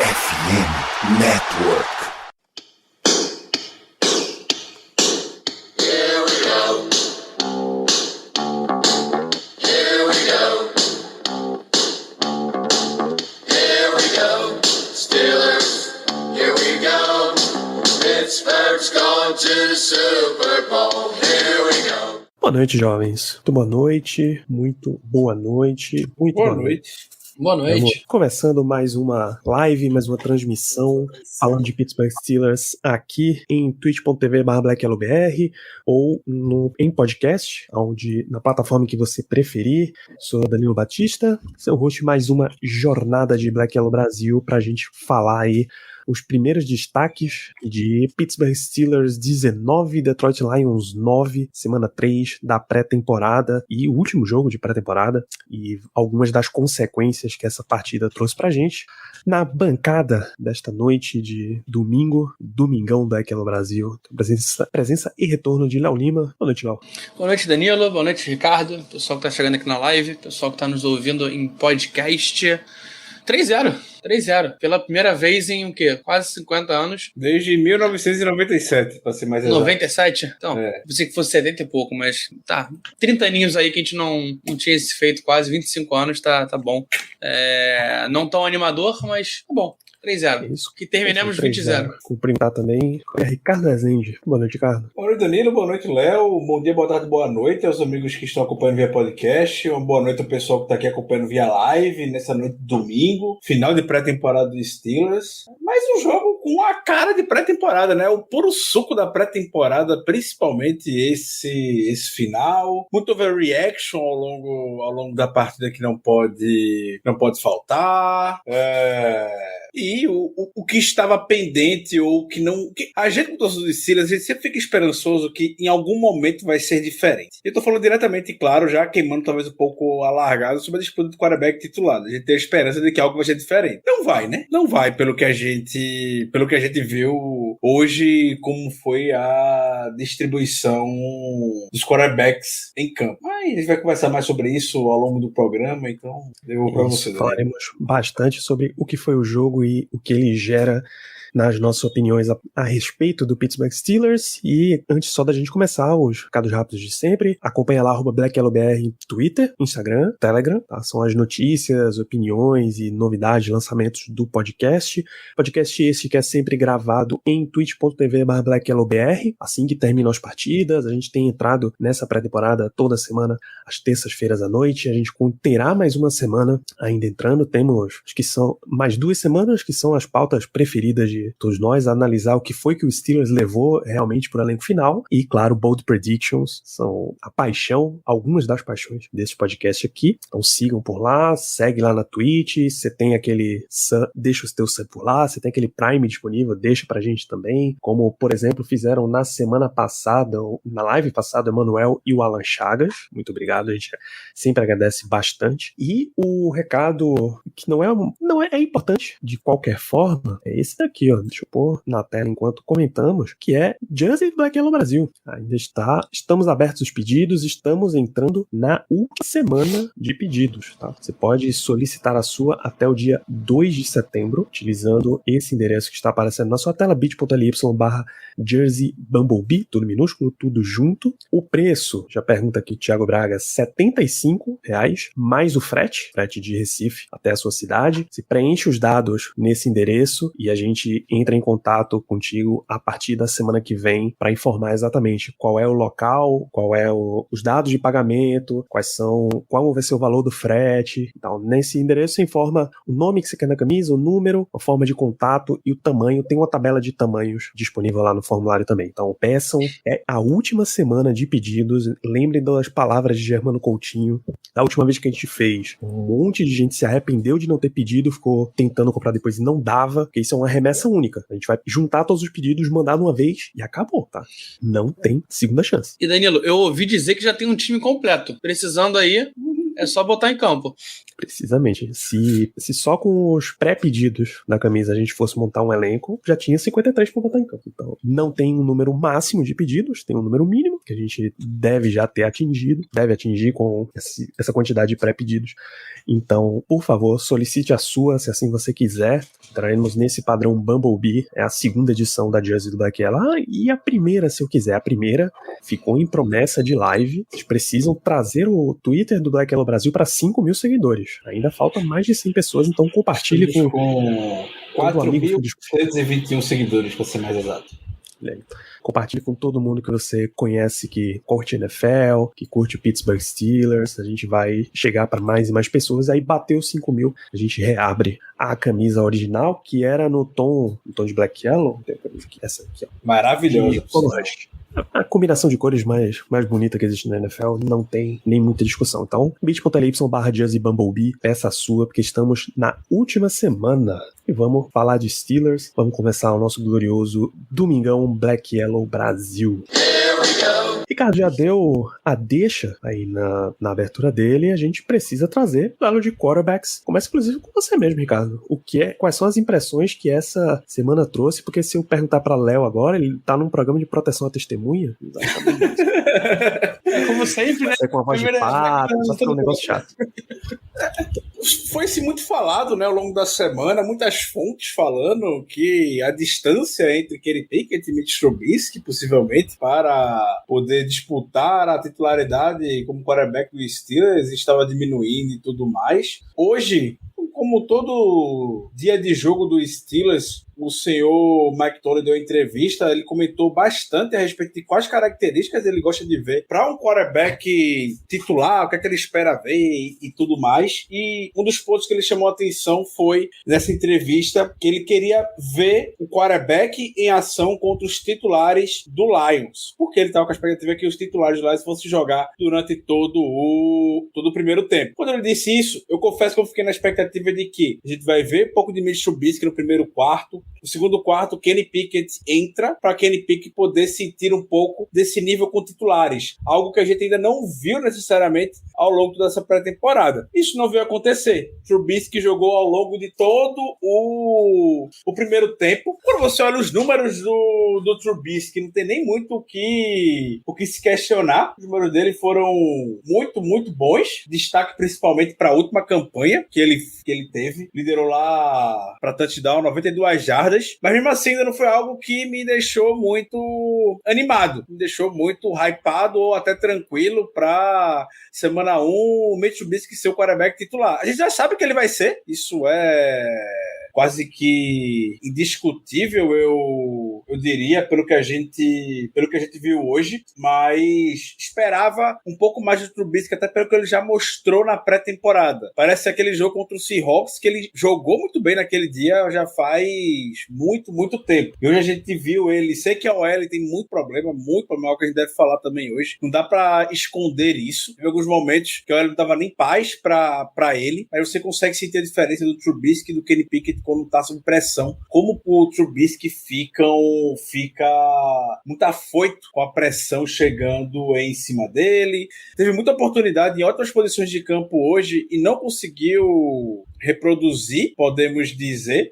FM Network. Here we go. Here we go. Here we go. Steelers, here we go. Pittsburgh's going to the Super Bowl. Here we go. Boa noite, jovens. Muito boa noite, muito boa noite, muito boa noite. Boa noite. Estamos começando mais uma live, mais uma transmissão falando de Pittsburgh Steelers aqui em twitch.tv/blackyellowbr ou em podcast, na plataforma que você preferir. Sou Danilo Batista, seu host, mais uma jornada de Black Yellow Brasil pra gente falar aí os primeiros destaques de Pittsburgh Steelers 19, Detroit Lions 9, semana 3 da pré-temporada e o último jogo de pré-temporada e algumas das consequências que essa partida trouxe pra gente. Na bancada desta noite de domingão da Black Yellow Brasil, presença e retorno de Léo Lima. Boa noite, Léo. Boa noite, Danilo. Boa noite, Ricardo. Pessoal que tá chegando aqui na live, pessoal que tá nos ouvindo em podcast. 3-0. Pela primeira vez em o quê? Quase 50 anos. Desde 1997, pra ser mais exato. 97? Então, pensei que fosse 70 e pouco, mas tá. 30 aninhos aí que a gente não tinha esse feito, quase 25 anos, tá bom. Não tão animador, mas tá bom. 3-0. Isso. Que terminemos 20-0. Cumprimentar também Ricardo Rezende. Boa noite, Ricardo. Boa noite, Danilo. Boa noite, Léo. Bom dia, boa tarde, boa noite aos amigos que estão acompanhando via podcast. Uma boa noite ao pessoal que está aqui acompanhando via live nessa noite de domingo. Final de pré-temporada do Steelers. Mais um jogo com a cara de pré-temporada, né? O puro suco da pré-temporada, principalmente esse final. Muito overreaction ao longo da partida que não pode faltar. E o que estava pendente ou que não... A gente, com o torcedor dos Steelers, a gente sempre fica esperançoso que em algum momento vai ser diferente. Eu tô falando diretamente, claro, já queimando talvez um pouco alargado sobre a disputa do quarterback titulado. A gente tem a esperança de que algo vai ser diferente. Não vai, né? Não vai, pelo que a gente viu hoje, como foi a distribuição dos quarterbacks em campo. Mas a gente vai conversar mais sobre isso ao longo do programa, então eu vou para você. Falaremos bastante sobre o que foi o jogo e o que ele gera nas nossas opiniões a respeito do Pittsburgh Steelers. E antes só da gente começar, os recados rápidos de sempre, acompanha lá @BlackYellowBR em Twitter, Instagram, Telegram, tá? São as notícias, opiniões e novidades, lançamentos do podcast. Podcast esse que é sempre gravado em twitch.tv/BlackYellowBR. Assim que terminam as partidas, a gente tem entrado nessa pré-temporada toda semana às terças-feiras à noite. A gente terá mais uma semana ainda entrando. Temos, acho que são mais 2 semanas que são as pautas preferidas de todos nós, a analisar o que foi que o Steelers levou realmente pro elenco final e, claro, Bold Predictions são a paixão, algumas das paixões desse podcast aqui, então sigam por lá, segue lá na Twitch, você tem aquele deixa o teu sub por lá, você tem aquele Prime disponível, deixa pra gente também, como, por exemplo, fizeram na semana passada, na live passada, o Emanuel e o Alan Chagas, muito obrigado, a gente sempre agradece bastante, e o recado que não é importante de qualquer forma, é esse daqui, ó, deixa eu pôr na tela enquanto comentamos, que é Jersey do Black Yellow Brasil. Ainda estamos abertos os pedidos, estamos entrando na última semana de pedidos, tá? Você pode solicitar a sua até o dia 2 de setembro, utilizando esse endereço que está aparecendo na sua tela, bit.ly/Jersey Bumblebee, tudo minúsculo, tudo junto. O preço, já pergunta aqui o Thiago Braga, R$75, mais o frete de Recife até a sua cidade. Você preenche os dados nesse endereço e a gente entra em contato contigo a partir da semana que vem para informar exatamente qual é o local, os dados de pagamento, qual vai ser o valor do frete. Então, nesse endereço você informa o nome que você quer na camisa, o número, a forma de contato e o tamanho. Tem uma tabela de tamanhos disponível lá no formulário também. Então, peçam. É a última semana de pedidos. Lembrem das palavras de Germano Coutinho. Da última vez que a gente fez, um monte de gente se arrependeu de não ter pedido, ficou tentando comprar depois e não dava, porque isso é uma remessa única. A gente vai juntar todos os pedidos, mandar de uma vez e acabou, tá? Não tem segunda chance. E Danilo, eu ouvi dizer que já tem um time completo. Precisando aí, É só botar em campo. Precisamente. Se só com os pré-pedidos da camisa a gente fosse montar um elenco, já tinha 53 para botar em campo. Então, não tem um número máximo de pedidos, tem um número mínimo que a gente deve já ter atingido, deve atingir com essa quantidade de pré-pedidos. Então, por favor, solicite a sua, se assim você quiser. Entraremos nesse padrão Bumblebee, é a segunda edição da Jersey do Black Yellow. E a primeira, se eu quiser. A primeira ficou em promessa de live. Eles precisam trazer o Twitter do Black Yellow Brasil para 5 mil seguidores. Ainda faltam mais de 100 pessoas, então compartilhe com 4.321 seguidores, para ser mais exato. Compartilhe com todo mundo que você conhece que curte NFL, que curte o Pittsburgh Steelers. A gente vai chegar para mais e mais pessoas. Aí bateu 5 mil, a gente reabre a camisa original, que era no tom de Black Yellow. Essa aqui, ó. Maravilhosa. A combinação de cores mais bonita que existe na NFL, não tem nem muita discussão. Então, bit.ly/JerseyBumblebee, peça a sua, porque estamos na última semana. E vamos falar de Steelers, vamos começar o nosso glorioso Domingão Black Yellow Brasil. Ricardo já deu a deixa aí na abertura dele, e a gente precisa trazer o duelo de quarterbacks. Começa inclusive com você mesmo, Ricardo. Quais são as impressões que essa semana trouxe? Porque se eu perguntar para Léo agora, ele tá num programa de proteção à testemunha. Como sempre, né? Com a voz de pato, vai ficar um negócio chato. Foi-se muito falado, né, ao longo da semana, muitas fontes falando que a distância entre Kenny Pickett e Mitch Trubisky, possivelmente, para poder disputar a titularidade como quarterback do Steelers, estava diminuindo e tudo mais. Hoje, como todo dia de jogo do Steelers, o senhor Mike Tolley deu entrevista, ele comentou bastante a respeito de quais características ele gosta de ver para um quarterback titular, o que é que ele espera ver e tudo mais. E um dos pontos que ele chamou a atenção foi, nessa entrevista, que ele queria ver o quarterback em ação contra os titulares do Lions, porque ele estava com a expectativa que os titulares do Lions fossem jogar durante todo o primeiro tempo. Quando ele disse isso, eu confesso que eu fiquei na expectativa de que a gente vai ver um pouco de Mitch Trubisky no primeiro quarto. No segundo quarto, Kenny Pickett entra para Kenny Pickett poder sentir um pouco desse nível com titulares. Algo que a gente ainda não viu necessariamente ao longo dessa pré-temporada. Isso não veio acontecer. Trubisky jogou ao longo de todo o primeiro tempo. Quando você olha os números do Trubisky, não tem nem muito o que se questionar. Os números dele foram muito, muito bons. Destaque principalmente para a última campanha que ele teve. Liderou lá para touchdown, 92 jardas. Mas mesmo assim ainda não foi algo que me deixou muito animado. Me deixou muito hypado ou até tranquilo para semana 1 o Mitch Trubisky ser o quarterback titular. A gente já sabe que ele vai ser. Isso é quase que indiscutível, eu diria, pelo que a gente viu hoje, mas esperava um pouco mais do Trubisky, até pelo que ele já mostrou na pré-temporada. Parece aquele jogo contra o Seahawks, que ele jogou muito bem naquele dia, já faz muito, muito tempo. E hoje a gente viu ele, sei que a OL tem muito problema, que a gente deve falar também hoje. Não dá pra esconder isso. Em alguns momentos que a OL não tava nem paz pra ele, mas você consegue sentir a diferença do Trubisky e do Kenny Pickett quando tá sob pressão. Como o Trubisky fica muito afoito com a pressão chegando em cima dele. Teve muita oportunidade em outras posições de campo hoje e não conseguiu reproduzir, podemos dizer,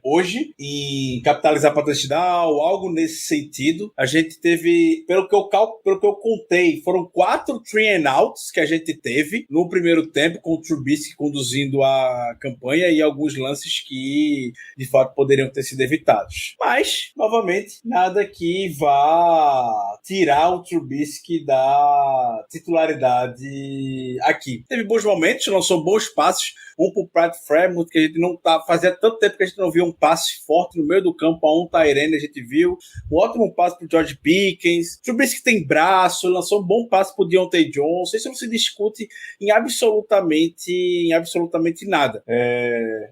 hoje, em capitalizar para touchdown, algo nesse sentido. A gente teve, pelo que eu contei, foram 4 three and outs que a gente teve no primeiro tempo, com o Trubisky conduzindo a campanha e alguns lances que, de fato, poderiam ter sido evitados. Mas, novamente, nada que vá tirar o Trubisky da titularidade aqui. Teve bons momentos, lançou bons passes, um pro Pat Fremont, que a gente não fazia tanto tempo que a gente não via um passe forte no meio do campo a um tight end, a gente viu um ótimo passe pro George Pickens. Trubisky tem braço, lançou um bom passe pro Deontay Johnson. Isso não se discute em absolutamente nada.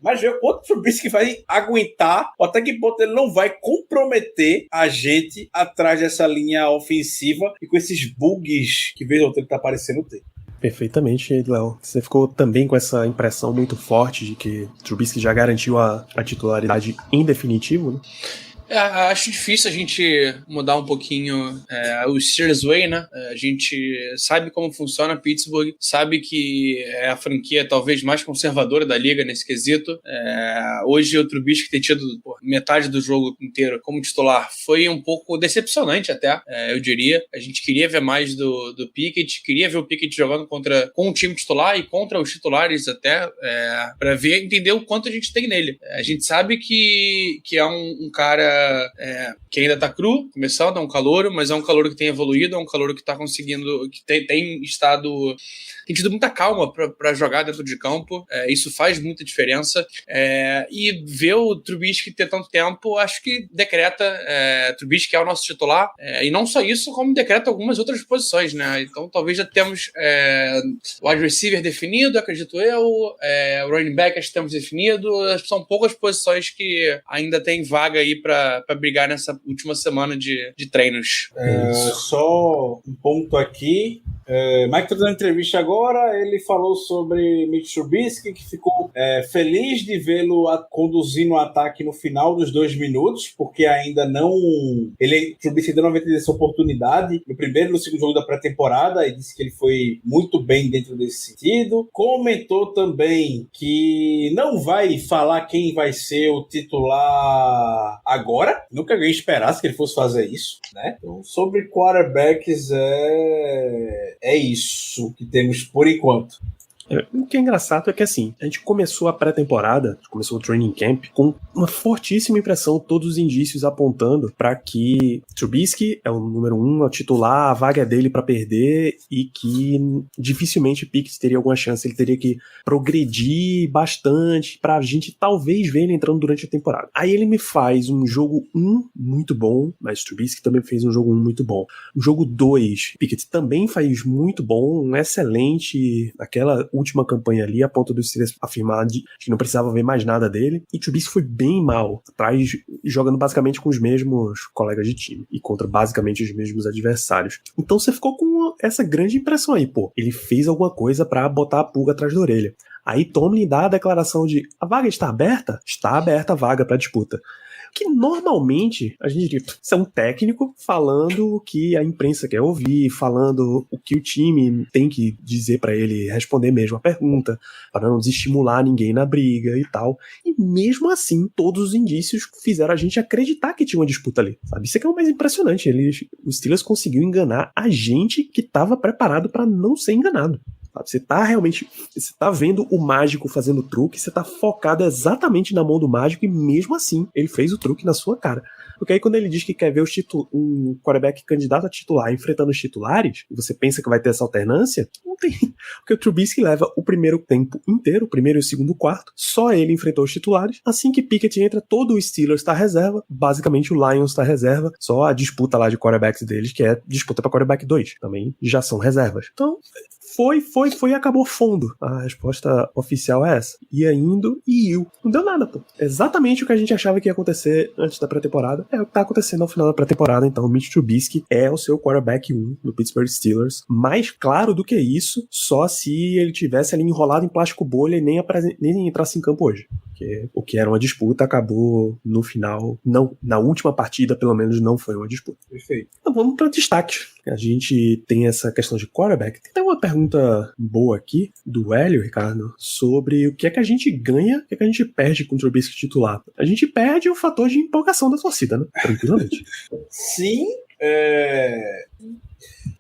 Mas ver o quanto o Trubisky vai aguentar, ou até que ponto ele não vai comprometer a gente atrás dessa linha ofensiva e com esses bugs que vez ou outra ele tá aparecendo ter. Perfeitamente, Léo. Você ficou também com essa impressão muito forte de que Trubisky já garantiu a titularidade em definitivo, né? Acho difícil a gente mudar um pouquinho o Steelers Way, né? A gente sabe como funciona Pittsburgh, sabe que é a franquia talvez mais conservadora da liga nesse quesito. Hoje o Trubisky ter tido metade do jogo inteiro como titular foi um pouco decepcionante até, eu diria. A gente queria ver mais do Pickett, queria ver o Pickett jogando com o time titular e contra os titulares até, para entender o quanto a gente tem nele. A gente sabe que é um cara que ainda tá cru, começando, é um calouro, mas é um calouro que tem evoluído, é um calouro que tá conseguindo, que tem tido muita calma pra jogar dentro de campo. Isso faz muita diferença. E ver o Trubisky ter tanto tempo, acho que decreta Trubisky é o nosso titular, e não só isso, como decreta algumas outras posições, né? Então talvez já temos o wide receiver definido, acredito eu, o running back acho que temos definido. São poucas posições que ainda tem vaga aí pra brigar nessa última semana de treinos. Só um ponto aqui. Mike tá dando entrevista agora, ele falou sobre Mitch Trubisky, que ficou feliz de vê-lo conduzindo o ataque no final dos 2 minutos, porque ainda não... Trubisky ainda não vai ter essa oportunidade no primeiro e no segundo jogo da pré-temporada, e disse que ele foi muito bem dentro desse sentido. Comentou também que não vai falar quem vai ser o titular agora, nunca alguém esperasse que ele fosse fazer isso, né? Então, sobre quarterbacks é isso que temos por enquanto. O que é engraçado é que, assim, a gente começou a pré-temporada, começou o training camp, com uma fortíssima impressão, todos os indícios apontando para que Trubisky é o número 1, é o titular, a vaga é dele para perder e que dificilmente Pickett teria alguma chance, ele teria que progredir bastante pra gente talvez ver ele entrando durante a temporada. Aí ele me faz um jogo 1 muito bom, mas Trubisky também fez um jogo 1 muito bom. O jogo 2, Pickett também faz muito bom, um excelente, aquela última campanha ali, a ponto dos Steelers afirmar que não precisava ver mais nada dele, e Trubisky foi bem mal, atrás, jogando basicamente com os mesmos colegas de time, e contra basicamente os mesmos adversários. Então você ficou com essa grande impressão aí, ele fez alguma coisa pra botar a pulga atrás da orelha. Aí Tomlin dá a declaração de, a vaga está aberta? Está aberta a vaga pra disputa. Que normalmente a gente diria, isso é um técnico falando o que a imprensa quer ouvir, falando o que o time tem que dizer pra ele responder mesmo a pergunta, para não desestimular ninguém na briga e tal. E mesmo assim, todos os indícios fizeram a gente acreditar que tinha uma disputa ali, sabe? Isso é que é o mais impressionante. Os Steelers conseguiu enganar a gente que estava preparado para não ser enganado. Você tá vendo o mágico fazendo truque, você tá focado exatamente na mão do mágico e mesmo assim ele fez o truque na sua cara. Porque aí quando ele diz que quer ver um quarterback candidato a titular enfrentando os titulares, e você pensa que vai ter essa alternância, não tem. Porque o Trubisky leva o primeiro tempo inteiro, o primeiro e o segundo quarto, só ele enfrentou os titulares. Assim que Pickett entra, todo o Steelers tá reserva, basicamente o Lions tá reserva, só a disputa lá de quarterbacks deles, que é disputa pra quarterback 2, também já são reservas. Então, foi e acabou fundo. A resposta oficial é essa. Ia indo e iu. Não deu nada, Exatamente o que a gente achava que ia acontecer antes da pré-temporada é o que tá acontecendo ao final da pré-temporada. Então, o Mitch Trubisky é o seu quarterback 1 do Pittsburgh Steelers. Mais claro do que isso, só se ele tivesse ali enrolado em plástico bolha e nem entrasse em campo hoje. Porque o que era uma disputa acabou no final, não, na última partida pelo menos não foi uma disputa. Perfeito. Então vamos para destaques. A gente tem essa questão de quarterback. Tem uma pergunta boa aqui do Hélio, Ricardo, sobre o que é que a gente ganha, o que é que a gente perde com o Trubisky titular. A gente perde o fator de empolgação da torcida, né? Tranquilamente. Sim,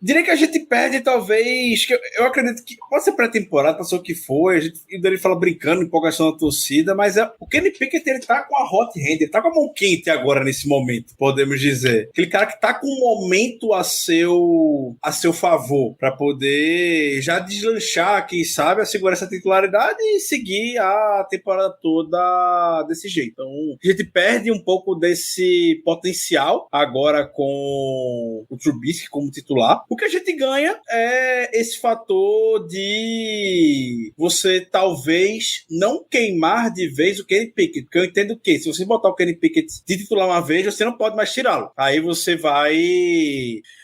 diria que a gente perde, talvez. Que eu acredito que pode ser pré-temporada, passou o que foi. A gente ele fala brincando, empolgação da torcida, mas o Kenny Pickett ele tá com a hot hand, ele tá com a mão quente agora nesse momento, podemos dizer. Aquele cara que tá com um momento a seu favor, pra poder já deslanchar, quem sabe, assegurar essa titularidade e seguir a temporada toda desse jeito. Então, a gente perde um pouco desse potencial agora com o Trubisky Trubisky como titular. O que a gente ganha é esse fator de você talvez não queimar de vez o Kenny Pickett, porque eu entendo que se você botar o Kenny Pickett de titular uma vez, você não pode mais tirá-lo. Aí você vai...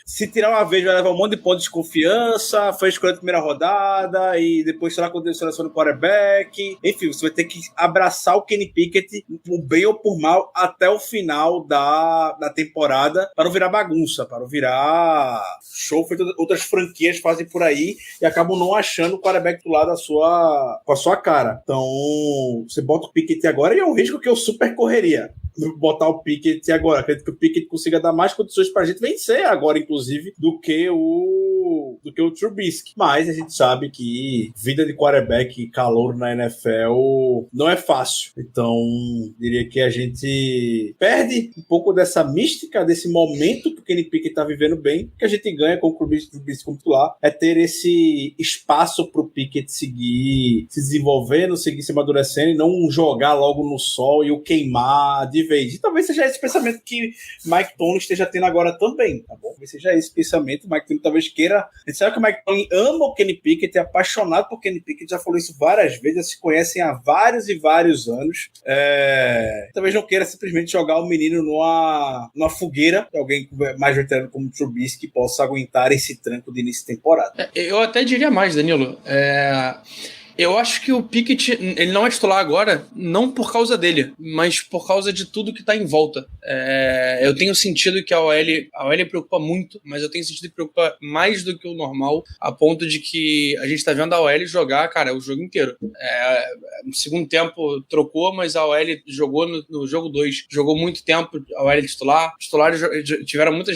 Se tirar uma vez, vai levar um monte de pontos de confiança, foi escolha de primeira rodada, e depois será quando ele seleciona o quarterback. Enfim, você vai ter que abraçar o Kenny Pickett, por bem ou por mal, até o final da temporada, para não virar bagunça, para não virar show feito outras franquias fazem por aí e acabam não achando o quarterback do lado com a sua cara. Então, você bota o Pickett agora e é um risco que eu super correria. Botar o Pickett agora. Acredito que o Pickett consiga dar mais condições pra gente vencer agora, inclusive, do que o Trubisky. Mas a gente sabe que vida de quarterback e calor na NFL não é fácil. Então, diria que a gente perde um pouco dessa mística, desse momento que o Kenny Pickett tá vivendo bem, que a gente ganha com o Trubisky como titular, é ter esse espaço pro Pickett seguir se desenvolvendo, seguir se amadurecendo e não jogar logo no sol e o queimar de vez. E talvez seja esse pensamento que Mike Tomlin esteja tendo agora também, tá bom? Talvez seja esse pensamento. Mike Tomlin talvez queira... A gente sabe que o Mike Tomlin ama o Kenny Pickett, é apaixonado por Kenny Pickett, já falou isso várias vezes, já se conhecem há vários e vários anos. Talvez não queira simplesmente jogar o menino numa fogueira, alguém mais veterano como o Trubisky possa aguentar esse tranco de início de temporada. Eu até diria mais, Danilo. Eu acho que o Pickett, ele não é titular agora, não por causa dele, mas por causa de tudo que tá em volta. Eu tenho sentido que a OL preocupa muito, mas eu tenho sentido que preocupa mais do que o normal, a ponto de que a gente tá vendo a OL jogar, cara, o jogo inteiro. No segundo tempo trocou, mas a OL jogou no jogo 2, jogou muito tempo, a OL titular. Os titulares tiveram muitas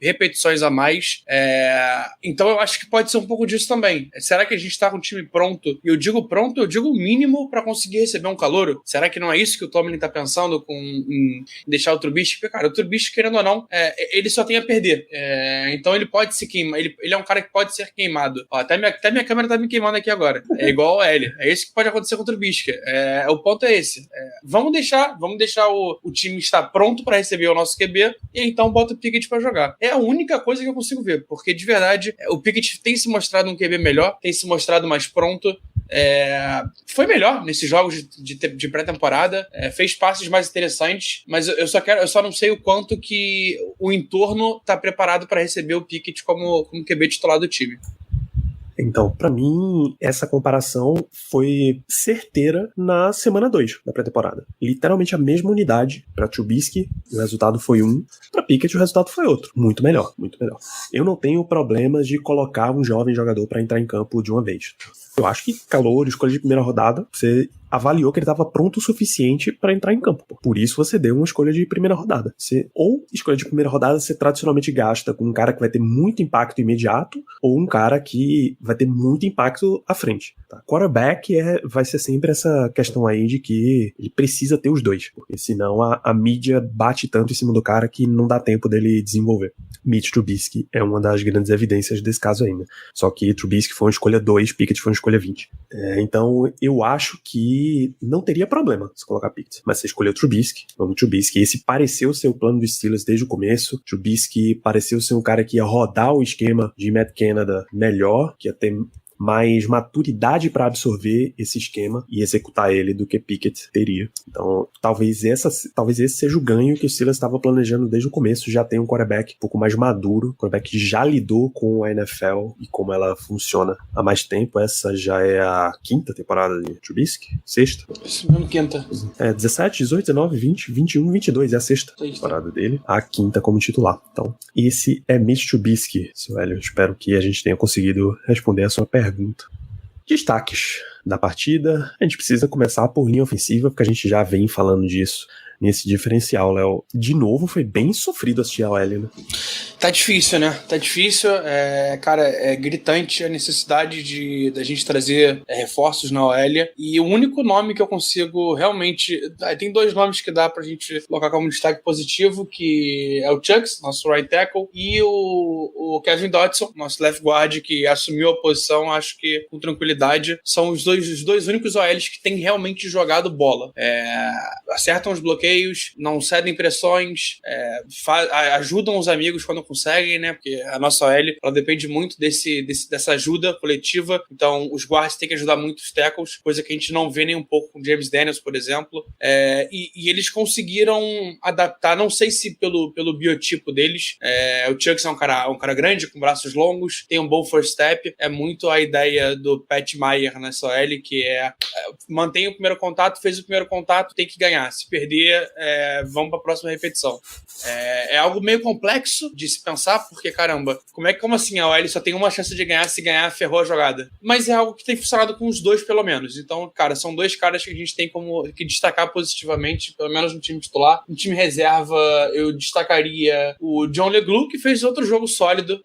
repetições a mais. Então eu acho que pode ser um pouco disso também. Será que a gente tá com o time pronto? E eu digo pronto, eu digo o mínimo para conseguir receber um calouro. Será que não é isso que o Tomlin tá pensando em deixar o Trubisky? Porque, cara, o Trubisky, querendo ou não, ele só tem a perder. Então ele pode se queimar. Ele é um cara que pode ser queimado. Ó, até minha câmera tá me queimando aqui agora. É igual a L. É isso que pode acontecer com o Trubisky. O ponto é esse. Vamos deixar o time estar pronto para receber o nosso QB e então bota o Pickett para jogar. É a única coisa que eu consigo ver, porque de verdade o Pickett tem se mostrado um QB melhor, tem se mostrado mais pronto. Foi melhor nesses jogos de pré-temporada, fez passes mais interessantes, mas eu só não sei o quanto que o entorno tá preparado para receber o Pickett como QB titular do time. Então, pra mim, essa comparação foi certeira na semana 2 da pré-temporada. Literalmente a mesma unidade pra Trubisky, o resultado foi um, pra Pickett o resultado foi outro. Muito melhor, muito melhor. Eu não tenho problemas de colocar um jovem jogador pra entrar em campo de uma vez. Eu acho que calor, escolha de primeira rodada, você avaliou que ele estava pronto o suficiente para entrar em campo. Por isso você deu uma escolha de primeira rodada. Ou escolha de primeira rodada você tradicionalmente gasta com um cara que vai ter muito impacto imediato ou um cara que vai ter muito impacto à frente. Tá? Quarterback vai ser sempre essa questão aí de que ele precisa ter os dois, porque senão a mídia bate tanto em cima do cara que não dá tempo dele desenvolver. Mitch Trubisky é uma das grandes evidências desse caso ainda. Só que Trubisky foi uma escolha 2, Pickett foi uma escolha 20. Então eu acho que não teria problema se colocar Pickett. Mas você escolheu Trubisky, vamos Trubisky. Esse pareceu ser o plano dos Steelers desde o começo. Trubisky pareceu ser um cara que ia rodar o esquema de Matt Canada melhor, que ia ter mais maturidade para absorver esse esquema e executar ele do que Pickett teria. Então, talvez esse seja o ganho que o Steelers estava planejando desde o começo. Já tem um quarterback um pouco mais maduro, um quarterback que já lidou com a NFL e como ela funciona há mais tempo. Essa já é a 5ª temporada de Trubisky? 6ª? Isso mesmo, 5ª. 17, 18, 19, 20, 21, 22. É a 6ª temporada dele. A 5ª como titular. Então, esse é Mitch Trubisky, seu Hélio. Espero que a gente tenha conseguido responder a sua pergunta. Destaques da partida. A gente precisa começar por linha ofensiva, porque a gente já vem falando disso nesse diferencial, Léo. De novo, foi bem sofrido assistir a OL, né? Tá difícil, né? Tá difícil. Cara, é gritante a necessidade da gente trazer reforços na OL. E o único nome que eu consigo realmente... Tem 2 nomes que dá pra gente colocar como destaque positivo, que é o Chucks, nosso right tackle, e o Kevin Dotson, nosso left guard, que assumiu a posição, acho que com tranquilidade. São os dois únicos OLs que têm realmente jogado bola. Acertam os bloqueios, não cedem pressões, ajudam os amigos quando conseguem, né? Porque a nossa OL, ela depende muito dessa ajuda coletiva. Então, os guards têm que ajudar muito os tackles, coisa que a gente não vê nem um pouco com James Daniels, por exemplo. E eles conseguiram adaptar, não sei se pelo biotipo deles. O Chucks é um cara grande, com braços longos, tem um bom first step. É muito a ideia do Pat Meyer nessa OL, que mantém o primeiro contato, fez o primeiro contato, tem que ganhar. Se perder, vamos para a próxima repetição. É algo meio complexo de se pensar, porque, caramba, como assim a OL só tem uma chance de ganhar, se ganhar, ferrou a jogada? Mas é algo que tem funcionado com os dois, pelo menos. Então, cara, são dois caras que a gente tem que destacar positivamente, pelo menos no time titular. No time reserva, eu destacaria o John LeGlue, que fez outro jogo sólido,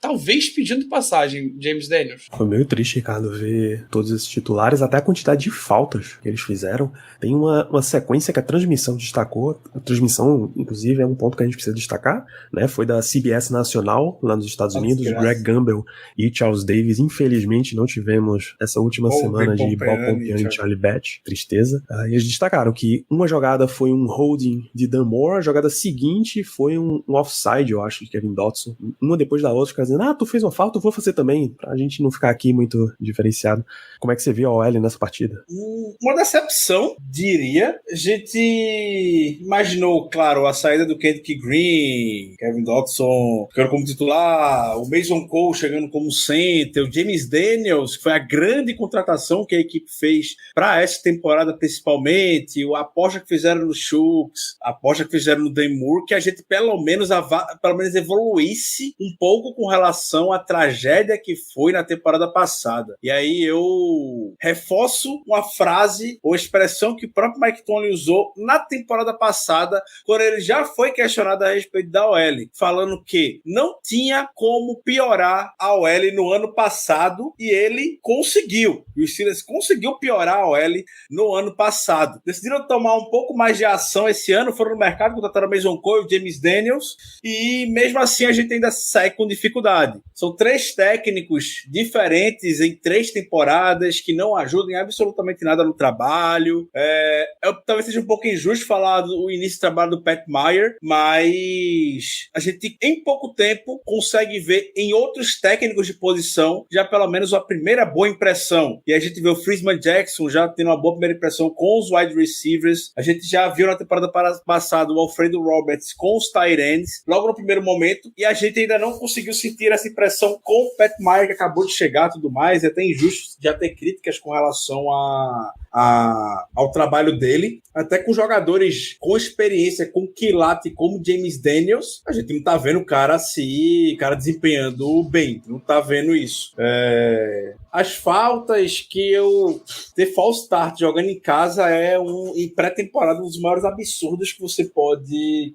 talvez pedindo passagem, James Daniels. Foi meio triste, Ricardo, ver todos esses titulares, até a quantidade de faltas que eles fizeram. Tem uma sequência que a transmissão destacou. A transmissão, inclusive, é um ponto que a gente precisa destacar, né? Foi da CBS Nacional, lá nos Estados Unidos. Greg Gumbel e Charles Davis. Infelizmente, não tivemos essa última semana de Bob Pompiani e Charlie Batch. Tristeza. E eles destacaram que uma jogada foi um holding de Dan Moore, a jogada seguinte foi um offside, eu acho, de Kevin Dotson. Uma depois da outra, fica dizendo, tu fez uma falta, eu vou fazer também, pra gente não ficar aqui muito diferenciado. Como é que você viu a OL nessa partida? Uma decepção, diria. A gente imaginou, claro, a saída do Kendrick Green, Kevin Dotson ficando como titular, o Mason Cole chegando como center, o James Daniels, que foi a grande contratação que a equipe fez para essa temporada principalmente, a aposta que fizeram no Chucks, a aposta que fizeram no Dan Moore, que a gente pelo menos evoluísse um pouco com relação à tragédia que foi na temporada passada. E aí eu reforço uma frase ou expressão que o próprio Mike Tomlin usou na temporada passada, quando ele já foi questionado a respeito da OL, falando que não tinha como piorar a OL no ano passado, e ele conseguiu. E o Steelers conseguiu piorar a OL no ano passado. Decidiram tomar um pouco mais de ação esse ano, foram no mercado, contrataram o Mason Cole e o James Daniels, e mesmo assim a gente ainda sai com dificuldade. São 3 técnicos diferentes em 3 temporadas que não ajudam em absolutamente nada no trabalho. Talvez seja um pouco injusto falar do início do trabalho do Pat Meyer, mas a gente em pouco tempo consegue ver em outros técnicos de posição já pelo menos a primeira boa impressão. E a gente vê o Freeman Jackson já tendo uma boa primeira impressão com os wide receivers. A gente já viu na temporada passada o Alfredo Roberts com os tight ends logo no primeiro momento, e a gente ainda não conseguiu sentir essa impressão com o Pat Meyer, que acabou de chegar e tudo mais. É até injusto já ter críticas com relação ao trabalho dele, até com jogadores com experiência, com quilate como James Daniels. A gente não tá vendo o cara desempenhando bem, não tá vendo isso. As faltas que ter false start jogando em casa em pré-temporada, um dos maiores absurdos que você pode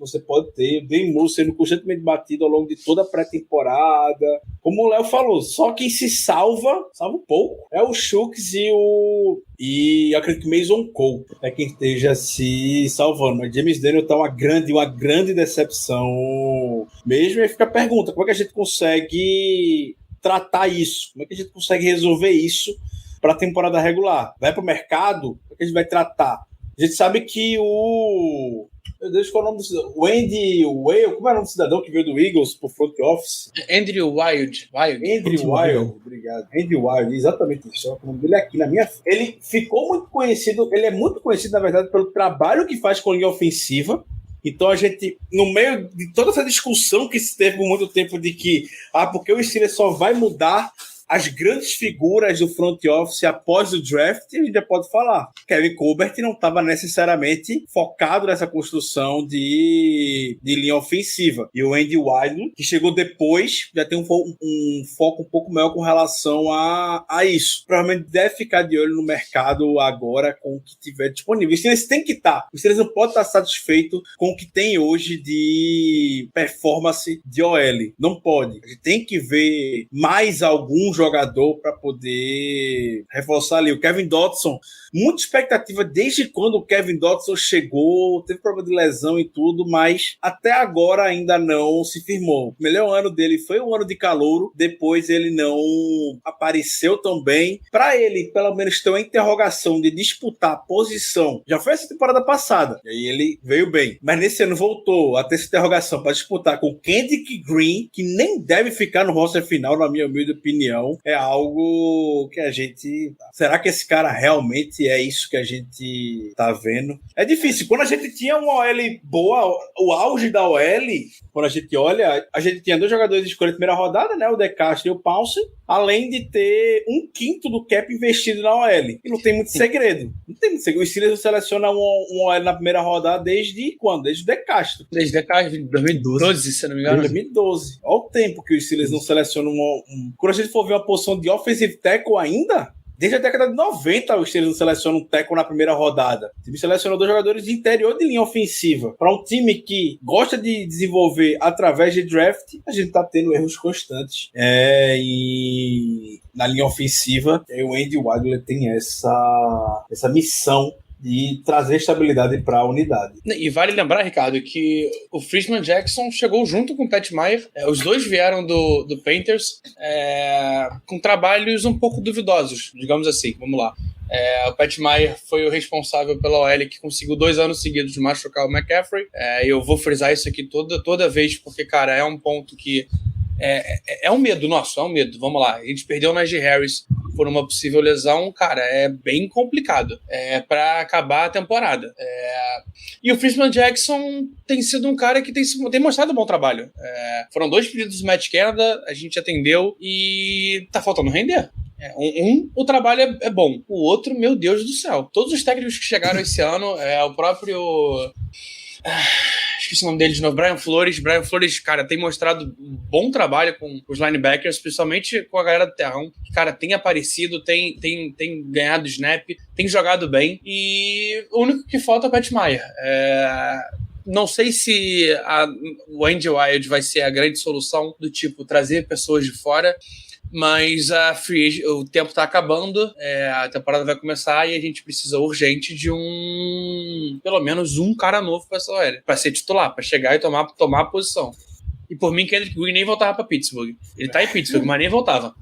ter. O Dan Moore sendo constantemente batido ao longo de toda a pré-temporada. Como o Léo falou, só quem se salva um pouco, é o Chucks e eu acredito que o Mason Cole é quem esteja se salvando. Mas James Daniels tá uma grande decepção mesmo. E aí fica a pergunta, como é que a gente consegue tratar isso? Como é que a gente consegue resolver isso para a temporada regular? Vai para o mercado? Como é que a gente vai tratar? A gente sabe que meu Deus, qual é o nome do cidadão? O Andy Whale, como é o nome do cidadão que veio do Eagles pro front office? Andrew Wild. Andrew Wild, obrigado. Andrew Wild, exatamente isso. O nome dele aqui na minha... Ele ficou muito conhecido, ele é muito conhecido, na verdade, pelo trabalho que faz com a linha ofensiva. Então a gente, no meio de toda essa discussão que se teve por muito tempo de que, porque o Steelers só vai mudar as grandes figuras do front office após o draft, a gente já pode falar. Kevin Colbert não estava necessariamente focado nessa construção de linha ofensiva. E o Andy Weidman, que chegou depois, já tem um foco um pouco maior com relação a isso. Provavelmente deve ficar de olho no mercado agora com o que tiver disponível. Os Steelers têm que estar. Os Steelers não podem estar satisfeitos com o que tem hoje de performance de OL. Não pode. A gente tem que ver mais alguns jogador para poder reforçar ali. O Kevin Dotson, muita expectativa desde quando o Kevin Dotson chegou, teve problema de lesão e tudo, mas até agora ainda não se firmou. O melhor ano dele foi o ano de calouro, depois ele não apareceu tão bem. Para ele, pelo menos, ter uma interrogação de disputar a posição, já foi essa temporada passada, e aí ele veio bem. Mas nesse ano voltou a ter essa interrogação para disputar com Kendrick Green, que nem deve ficar no roster final, na minha humilde opinião. É algo que a gente... Será que esse cara realmente é isso que a gente tá vendo? É difícil. Quando a gente tinha uma OL boa, o auge da OL, quando a gente olha, a gente tinha 2 jogadores de escolha de primeira rodada, né? O De Castro e o Pounce, além de ter 1/5 do cap investido na OL. E não tem muito segredo. Não tem muito segredo. O Steelers não seleciona um OL na primeira rodada desde quando? Desde o De Castro. Desde De Castro, 2012, se não me engano. 2012. Olha o tempo que o Steelers não seleciona Quando a gente for ver uma posição de offensive tackle ainda, desde a década de 90 o Steelers não seleciona um tackle na primeira rodada. O time selecionou 2 jogadores de interior de linha ofensiva. Para um time que gosta de desenvolver através de draft, a gente tá tendo erros constantes. E na linha ofensiva, o Andy Wagler tem essa missão de trazer estabilidade para a unidade. E vale lembrar, Ricardo, que o Frisman Jackson chegou junto com o Pat Meyer. Os dois vieram do Panthers com trabalhos um pouco duvidosos, digamos assim. Vamos lá. O Pat Meyer foi o responsável pela OL que conseguiu 2 anos seguidos de machucar o McCaffrey. Eu vou frisar isso aqui toda vez, porque, cara, é um ponto que é um medo nosso, é um medo. Vamos lá, a gente perdeu o Najee Harris por uma possível lesão, cara, é bem complicado para acabar a temporada. E o Frisman Jackson tem sido um cara que tem mostrado um bom trabalho. Foram 2 pedidos do Matt Canada, a gente atendeu e tá faltando render. O trabalho é bom, o outro, meu Deus do céu. Todos os técnicos que chegaram esse ano, o próprio... esqueci o nome dele de novo, Brian Flores, cara, tem mostrado um bom trabalho com os linebackers, principalmente com a galera do terrão, que, cara, tem aparecido, tem ganhado snap, tem jogado bem, e o único que falta é o Pat Meyer. Não sei se o Andy Wild vai ser a grande solução do tipo trazer pessoas de fora, mas o tempo tá acabando, a temporada vai começar e a gente precisa urgente de pelo menos um cara novo pra essa OL, pra ser titular, pra chegar e tomar a posição. E por mim, Kendrick Green nem voltava pra Pittsburgh. Ele tá em Pittsburgh, mas nem voltava.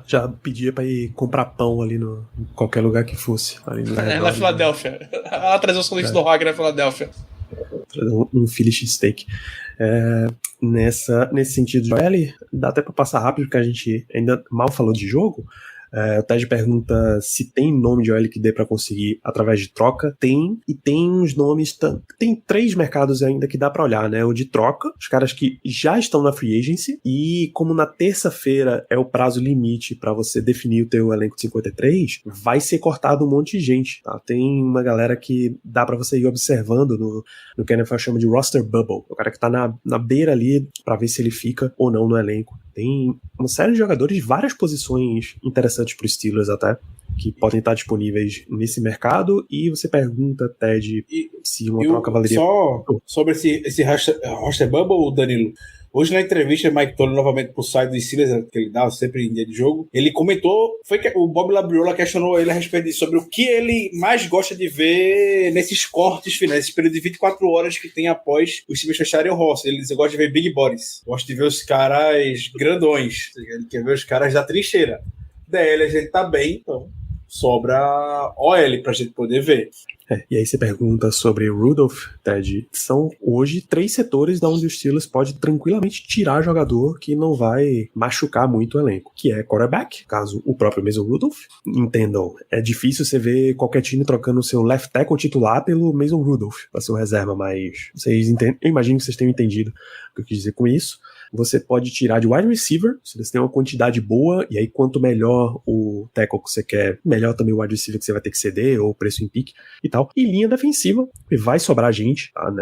Já pedia pra ir comprar pão ali em qualquer lugar que fosse. Ali na Filadélfia. Ela trazer o sanduíche do Rock na Filadélfia. Um Philly steak. Nesse sentido de OL, dá até pra passar rápido, porque a gente ainda mal falou de jogo. O Ted pergunta se tem nome de OL que dê pra conseguir através de troca. Tem, e tem uns nomes... Tem 3 mercados ainda que dá pra olhar, né? O de troca, os caras que já estão na free agency, e como na terça-feira é o prazo limite pra você definir o teu elenco de 53, vai ser cortado um monte de gente, tá? Tem uma galera que dá pra você ir observando no que a NFL chama de roster bubble. O cara que tá na beira ali pra ver se ele fica ou não no elenco. Tem uma série de jogadores de várias posições interessantes para os Steelers até, que podem estar disponíveis nesse mercado, e você pergunta, Ted, se uma troca valeria... Só sobre esse roster bubble, Danilo, hoje na entrevista, Mike Tolley, novamente pro site do Steelers, que ele dá sempre em dia de jogo, ele comentou, foi que o Bob Labriola questionou ele a respeito disso, sobre o que ele mais gosta de ver nesses cortes finais, esse período de 24 horas que tem após os times fecharem o roster. Ele gosta de ver big bodies, gosta de ver os caras grandões, ele quer ver os caras da trincheira. DL a gente tá bem, então sobra OL pra gente poder ver. E aí você pergunta sobre o Rudolph, Ted. São hoje 3 setores da onde o Steelers pode tranquilamente tirar jogador que não vai machucar muito o elenco, que é quarterback, caso o próprio Mason Rudolph. Entendam, é difícil você ver qualquer time trocando o seu left tackle titular pelo Mason Rudolph para ser o reserva, mas vocês entendem, eu imagino que vocês tenham entendido o que eu quis dizer com isso. Você pode tirar de wide receiver, se você tem uma quantidade boa, e aí quanto melhor o tackle que você quer, melhor também o wide receiver que você vai ter que ceder, ou preço em pique e tal. E linha defensiva, que vai sobrar gente, tá,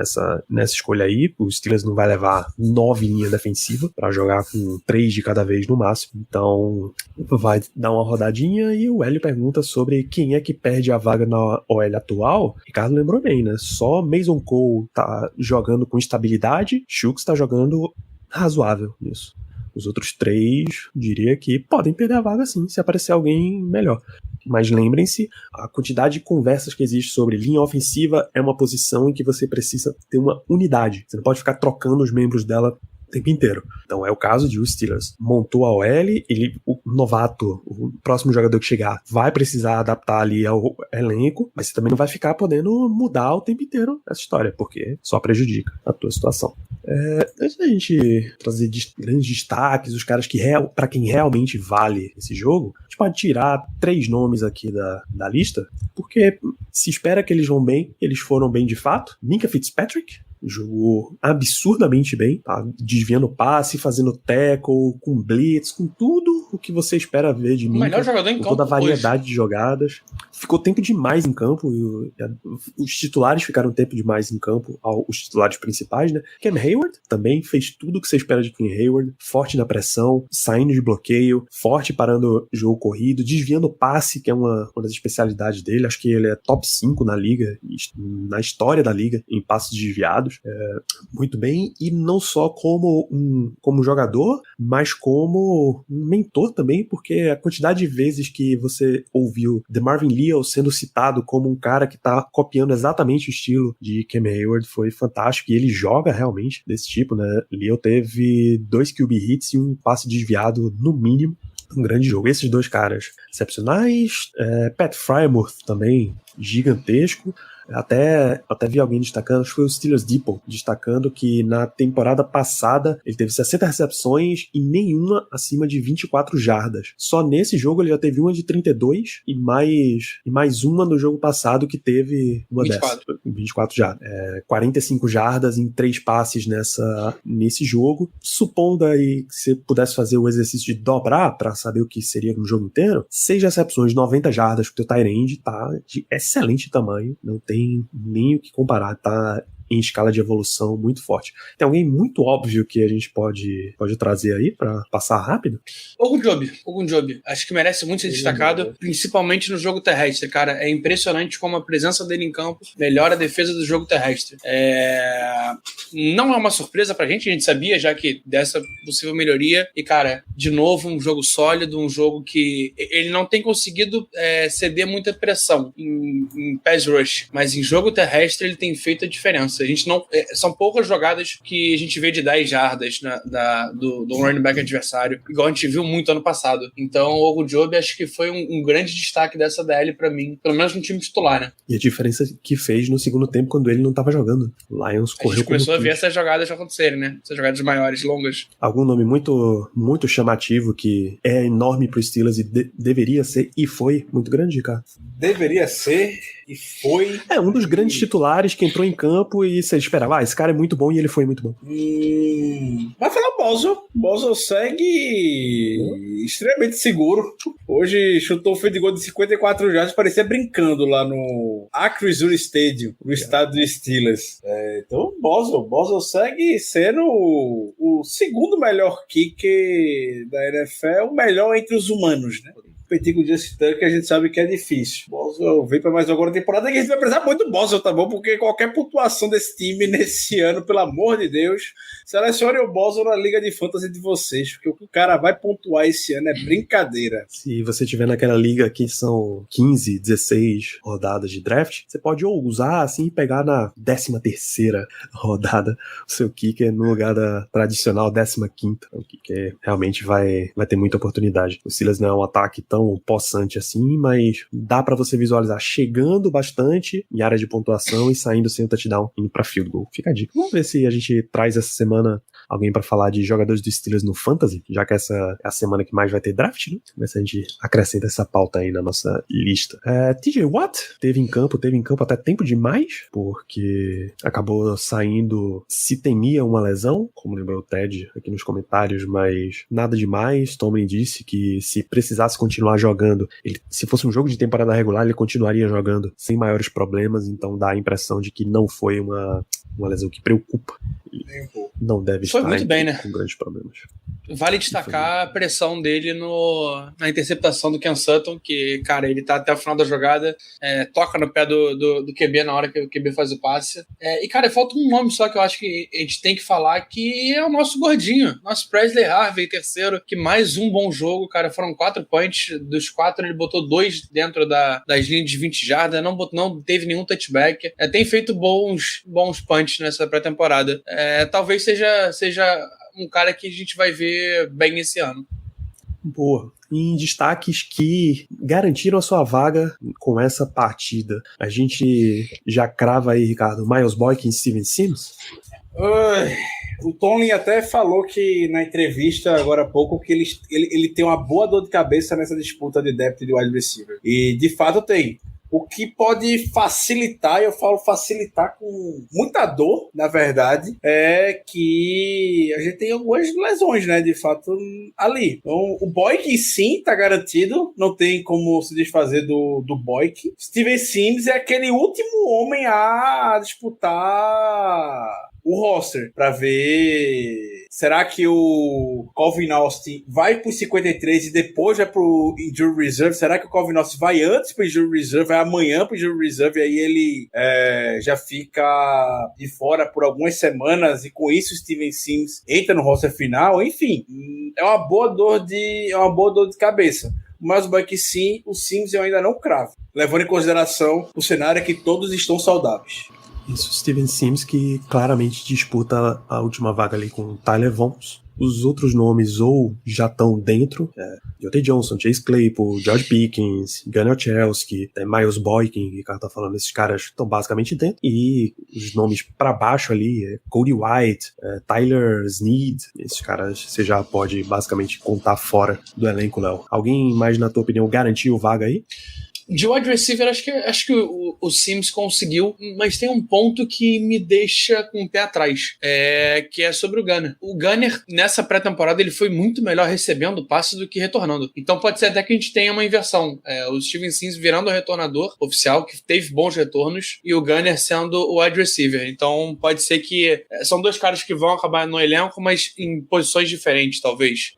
nessa escolha aí. O Steelers não vai levar 9 linhas defensivas para jogar com 3 de cada vez no máximo. Então vai dar uma rodadinha, e o Hélio pergunta sobre quem é que perde a vaga na OL atual. Ricardo lembrou bem, né? Só Mason Cole tá jogando com estabilidade, Shooks tá jogando razoável nisso. Os outros 3, diria que podem perder a vaga sim, se aparecer alguém melhor. Mas lembrem-se, a quantidade de conversas que existe sobre linha ofensiva é uma posição em que você precisa ter uma unidade. Você não pode ficar trocando os membros dela o tempo inteiro. Então é o caso de os Steelers. Montou a OL, o novato, o próximo jogador que chegar, vai precisar adaptar ali ao elenco, mas você também não vai ficar podendo mudar o tempo inteiro essa história, porque só prejudica a tua situação. Antes da gente trazer grandes destaques, os caras que para quem realmente vale esse jogo, a gente pode tirar 3 nomes aqui da lista, porque se espera que eles vão bem, eles foram bem de fato. Minka Fitzpatrick jogou absurdamente bem, tá? Desviando passe, fazendo tackle, com blitz, com tudo o que você espera ver de Minka. O melhor jogador em com campo toda a variedade hoje. De jogadas. Ficou tempo demais em campo, os titulares ficaram tempo demais em campo, os titulares principais, né? Cam Hayward também fez tudo o que você espera de Cam Hayward, forte na pressão, saindo de bloqueio, forte parando o jogo corrido, desviando passe, que é uma das especialidades dele. Acho que ele é top 5 na liga, na história da liga, em passes desviados. Muito bem, e não só como jogador, mas como um mentor também, porque a quantidade de vezes que você ouviu DeMarvin Leal sendo citado como um cara que tá copiando exatamente o estilo de Cam Hayward foi fantástico, e ele joga realmente desse tipo, né? Leal teve 2 QB hits e um passe desviado no mínimo. Um grande jogo. Esses 2 caras excepcionais. Pat Frymouth também, gigantesco. Até vi alguém destacando, acho que foi o Steelers Depot, destacando que na temporada passada ele teve 60 recepções e nenhuma acima de 24 jardas. Só nesse jogo ele já teve uma de 32 e mais uma no jogo passado que teve uma 24 jardas. 45 jardas em 3 passes nesse jogo. Supondo aí que você pudesse fazer o exercício de dobrar para saber o que seria no jogo inteiro, 6 recepções, 90 jardas, porque o tight end tá de excelente tamanho, não tem nem o que comparar, tá em escala de evolução muito forte. Tem alguém muito óbvio que a gente pode trazer aí pra passar rápido? Ogunjobi, acho que merece muito ser destacado, principalmente no jogo terrestre, cara. É impressionante como a presença dele em campo melhora a defesa do jogo terrestre. Não é uma surpresa pra gente, a gente sabia já que dessa possível melhoria, e cara, de novo um jogo sólido, um jogo que ele não tem conseguido ceder muita pressão em pass rush, mas em jogo terrestre ele tem feito a diferença. A gente não, são poucas jogadas que a gente vê de 10 jardas do running back adversário, igual a gente viu muito ano passado. Então o Ogunjobi acho que foi um grande destaque dessa DL pra mim, pelo menos no time titular, né? E a diferença que fez no segundo tempo quando ele não tava jogando. O Lions correu. A gente começou a ver essas jogadas acontecerem, né? Essas jogadas maiores, longas. Algum nome muito, muito chamativo que é enorme pro Steelers e deveria ser e foi muito grande, cara? Deveria ser e foi. Um dos grandes titulares que entrou em campo e você esperava, esse cara é muito bom, e ele foi muito bom. Vai falar Boswell. Boswell segue extremamente seguro. Hoje chutou o field goal de 54 jardas, parecia brincando lá no Acrisure Stadium, no estado dos Steelers. Então Boswell segue sendo o segundo melhor kicker da NFL, o melhor entre os humanos, né? Competir com o Justin Tucker, a gente sabe que é difícil. Boswell vem para mais agora temporada que a gente vai precisar muito do Boswell, tá bom? Porque qualquer pontuação desse time nesse ano, pelo amor de Deus, selecione o Boswell na liga de fantasy de vocês, porque o que o cara vai pontuar esse ano é brincadeira. Se você tiver naquela liga que são 15, 16 rodadas de draft, você pode ou usar assim e pegar na 13ª rodada o seu kicker no lugar da tradicional 15ª. O kicker realmente vai ter muita oportunidade. O Steelers não é um ataque tão possante assim, mas dá pra você visualizar chegando bastante em área de pontuação e saindo sem o touchdown, indo pra field goal. Fica a dica. Vamos ver se a gente traz essa semana alguém pra falar de jogadores do Steelers no Fantasy, já que essa é a semana que mais vai ter draft, né? Vamos ver se a gente acrescenta essa pauta aí na nossa lista. TJ Watt teve em campo até tempo demais, porque acabou saindo, se temia uma lesão, como lembrou o Ted aqui nos comentários, mas nada demais. Tomlin disse que se precisasse continuar jogando, se fosse um jogo de temporada regular, ele continuaria jogando sem maiores problemas, então dá a impressão de que não foi uma lesão que preocupa. Não deve foi estar muito bem, né? com grandes problemas. Vale destacar a pressão dele na interceptação do Ken Sutton, que, cara, ele tá até o final da jogada, toca no pé do QB na hora que o QB faz o passe. E, cara, falta um nome só que eu acho que a gente tem que falar, que é o nosso gordinho, nosso Presley Harvey, terceiro, que mais um bom jogo, cara, foram 4 punts, dos 4 ele botou 2 dentro das linhas de 20 jardas, não teve nenhum touchback, tem feito bons punts nessa pré-temporada. Talvez seja um cara que a gente vai ver bem esse ano. Boa. Em destaques que garantiram a sua vaga com essa partida, a gente já crava aí, Ricardo, Miles Boykin e Steven Sims? O Tomlin até falou que na entrevista agora há pouco que ele tem uma boa dor de cabeça nessa disputa de depth de wide receiver. E de fato tem. O que pode facilitar, eu falo facilitar com muita dor, na verdade, é que a gente tem algumas lesões, né, de fato, ali. Então, o Boykin, sim, tá garantido, não tem como se desfazer do Boykin. Steven Sims é aquele último homem a disputar o roster, pra ver, será que o Calvin Austin vai pro 53 e depois vai pro Injury Reserve? Será que o Calvin Austin vai antes pro Injury Reserve, vai amanhã pro Injury Reserve, e aí ele já fica de fora por algumas semanas, e com isso o Steven Sims entra no roster final? Enfim, é uma boa dor de cabeça. Mas o Buck sim, o Sims eu ainda não cravo, levando em consideração o cenário que todos estão saudáveis. Isso, Steven Sims, que claramente disputa a última vaga ali com o Tyler Vaughns. Os outros nomes ou já estão dentro, Diontae Johnson, Chase Claypool, George Pickens, Gunnar Chelsky, Miles Boykin, que o cara tá falando, esses caras estão basicamente dentro. E os nomes para baixo ali, Cody White, Tyler Snead, esses caras você já pode basicamente contar fora do elenco, Léo. Alguém mais, na tua opinião, garantiu vaga aí? De wide receiver, acho que o Sims conseguiu, mas tem um ponto que me deixa com o pé atrás, que é sobre o Gunner. O Gunner, nessa pré-temporada, ele foi muito melhor recebendo passes do que retornando. Então pode ser até que a gente tenha uma inversão. O Steven Sims virando o retornador oficial, que teve bons retornos, e o Gunner sendo o wide receiver. Então pode ser que são dois caras que vão acabar no elenco, mas em posições diferentes, talvez.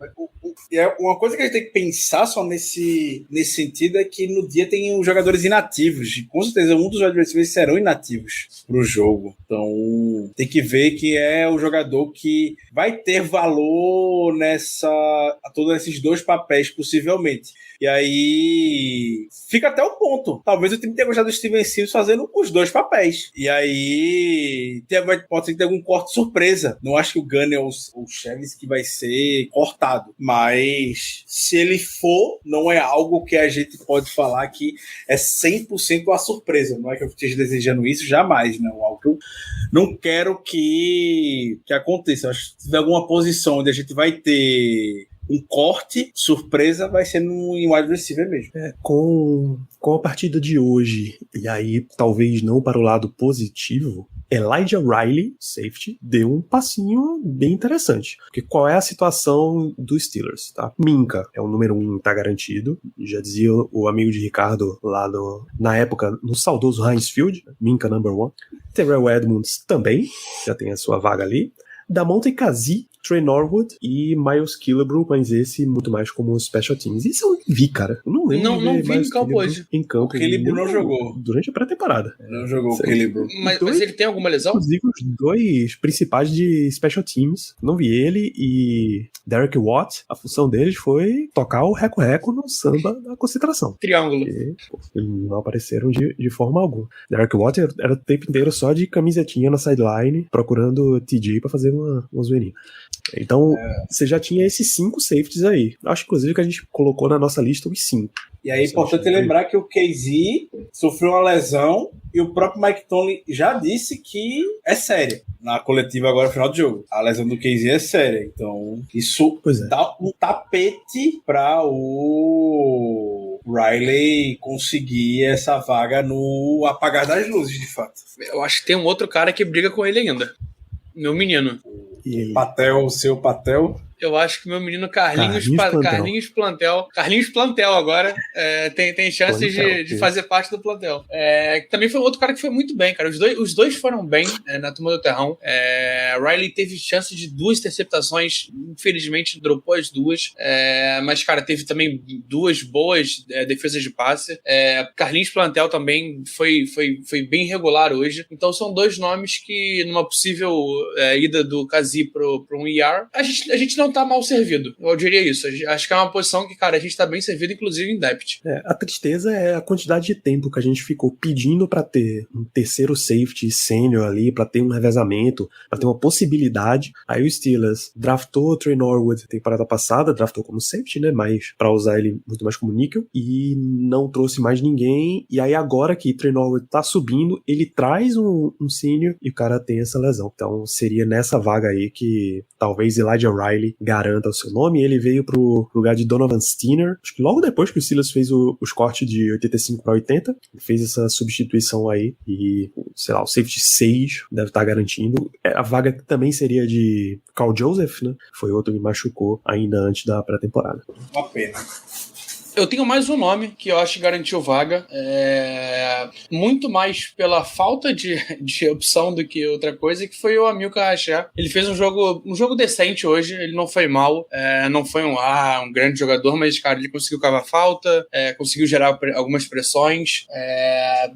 Uma coisa que a gente tem que pensar só nesse sentido é que no dia tem os jogadores inativos. E com certeza um dos wide receivers serão inativos pro jogo. Então tem que ver que é o jogador que vai ter valor a todos esses dois papéis, possivelmente. E aí fica até um ponto. Talvez o time tenha gostado do Steven Sims fazendo os dois papéis. E aí pode ser que tenha algum corte surpresa. Não acho que o Gunner ou o Chavis que vai ser cortado. Mas se ele for, não é algo que a gente pode falar que é 100% a surpresa. Não é que eu esteja desejando isso, jamais. Não, algo que eu não quero que aconteça. Acho que se tiver alguma posição onde a gente vai ter um corte, surpresa, vai ser no wide receiver mesmo. Com a partida de hoje, e aí talvez não para o lado positivo, Elijah Riley, safety, deu um passinho bem interessante. Porque qual é a situação dos Steelers, tá? Minka é o número 1, tá garantido. Já dizia o amigo de Ricardo lá na época, no saudoso Heinz Field, Minka number 1. Terrell Edmonds também, já tem a sua vaga ali. Damonte Kazi, Trey Norwood e Miles Killebrew, mas esse muito mais como special teams. Isso eu não vi, cara. Eu não lembro. Não vi em campo hoje. Em campo. O Killebrew não jogou. Durante a pré-temporada. Não jogou o Killebrew. Mas ele tem alguma lesão? Inclusive os dois principais de special teams. Não vi ele e Derek Watt. A função deles foi tocar o reco-reco no samba da concentração. Triângulo. E, eles não apareceram de forma alguma. Derek Watt era o tempo inteiro só de camisetinha na sideline, procurando TJ pra fazer uma zoeirinha. Então, você já tinha esses 5 safeties aí. Acho, inclusive, que a gente colocou na nossa lista os 5. E aí é importante lembrar que o KZ sofreu uma lesão e o próprio Mike Tomlin já disse que é séria. Na coletiva agora, no final do jogo. A lesão do KZ é séria. Então, isso dá um tapete para o Riley conseguir essa vaga no apagar das luzes, de fato. Eu acho que tem um outro cara que briga com ele ainda. Meu menino. Patel, o seu Patel. Eu acho que meu menino Carlinhos Plantel agora tem chances de fazer parte do plantel. Também foi outro cara que foi muito bem, cara. Os dois foram bem na turma do Terrão. Riley teve chance de 2 interceptações, infelizmente dropou as 2. Mas, cara, teve também 2 boas defesas de passe. Carlinhos Plantel também foi bem regular hoje. Então são 2 nomes que, numa possível ida do Kazi pro um ER, a gente não tá mal servido. Eu diria isso. Acho que é uma posição que, cara, a gente tá bem servido, inclusive em depth. A tristeza é a quantidade de tempo que a gente ficou pedindo pra ter um terceiro safety sênior ali, pra ter um revezamento, pra ter uma possibilidade. Aí o Steelers draftou o Trey Norwood temporada passada, draftou como safety, né, mas pra usar ele muito mais como níquel, e não trouxe mais ninguém. E aí agora que Trey Norwood tá subindo, ele traz um sênior e o cara tem essa lesão. Então seria nessa vaga aí que talvez Elijah Riley garanta o seu nome. Ele veio pro lugar de Donovan Steener, acho que logo depois que o Steelers fez os cortes de 85 para 80, ele fez essa substituição aí e, sei lá, o safety 6 deve estar garantindo. A vaga também seria de Carl Joseph, né? Foi outro que machucou ainda antes da pré-temporada. Uma pena. Eu tenho mais um nome que eu acho que garantiu vaga, muito mais pela falta de opção do que outra coisa, que foi o Amilcar Rachat. Ele fez um jogo decente hoje, ele não foi mal, não foi um grande jogador, mas, cara, ele conseguiu cavar falta, conseguiu gerar algumas pressões.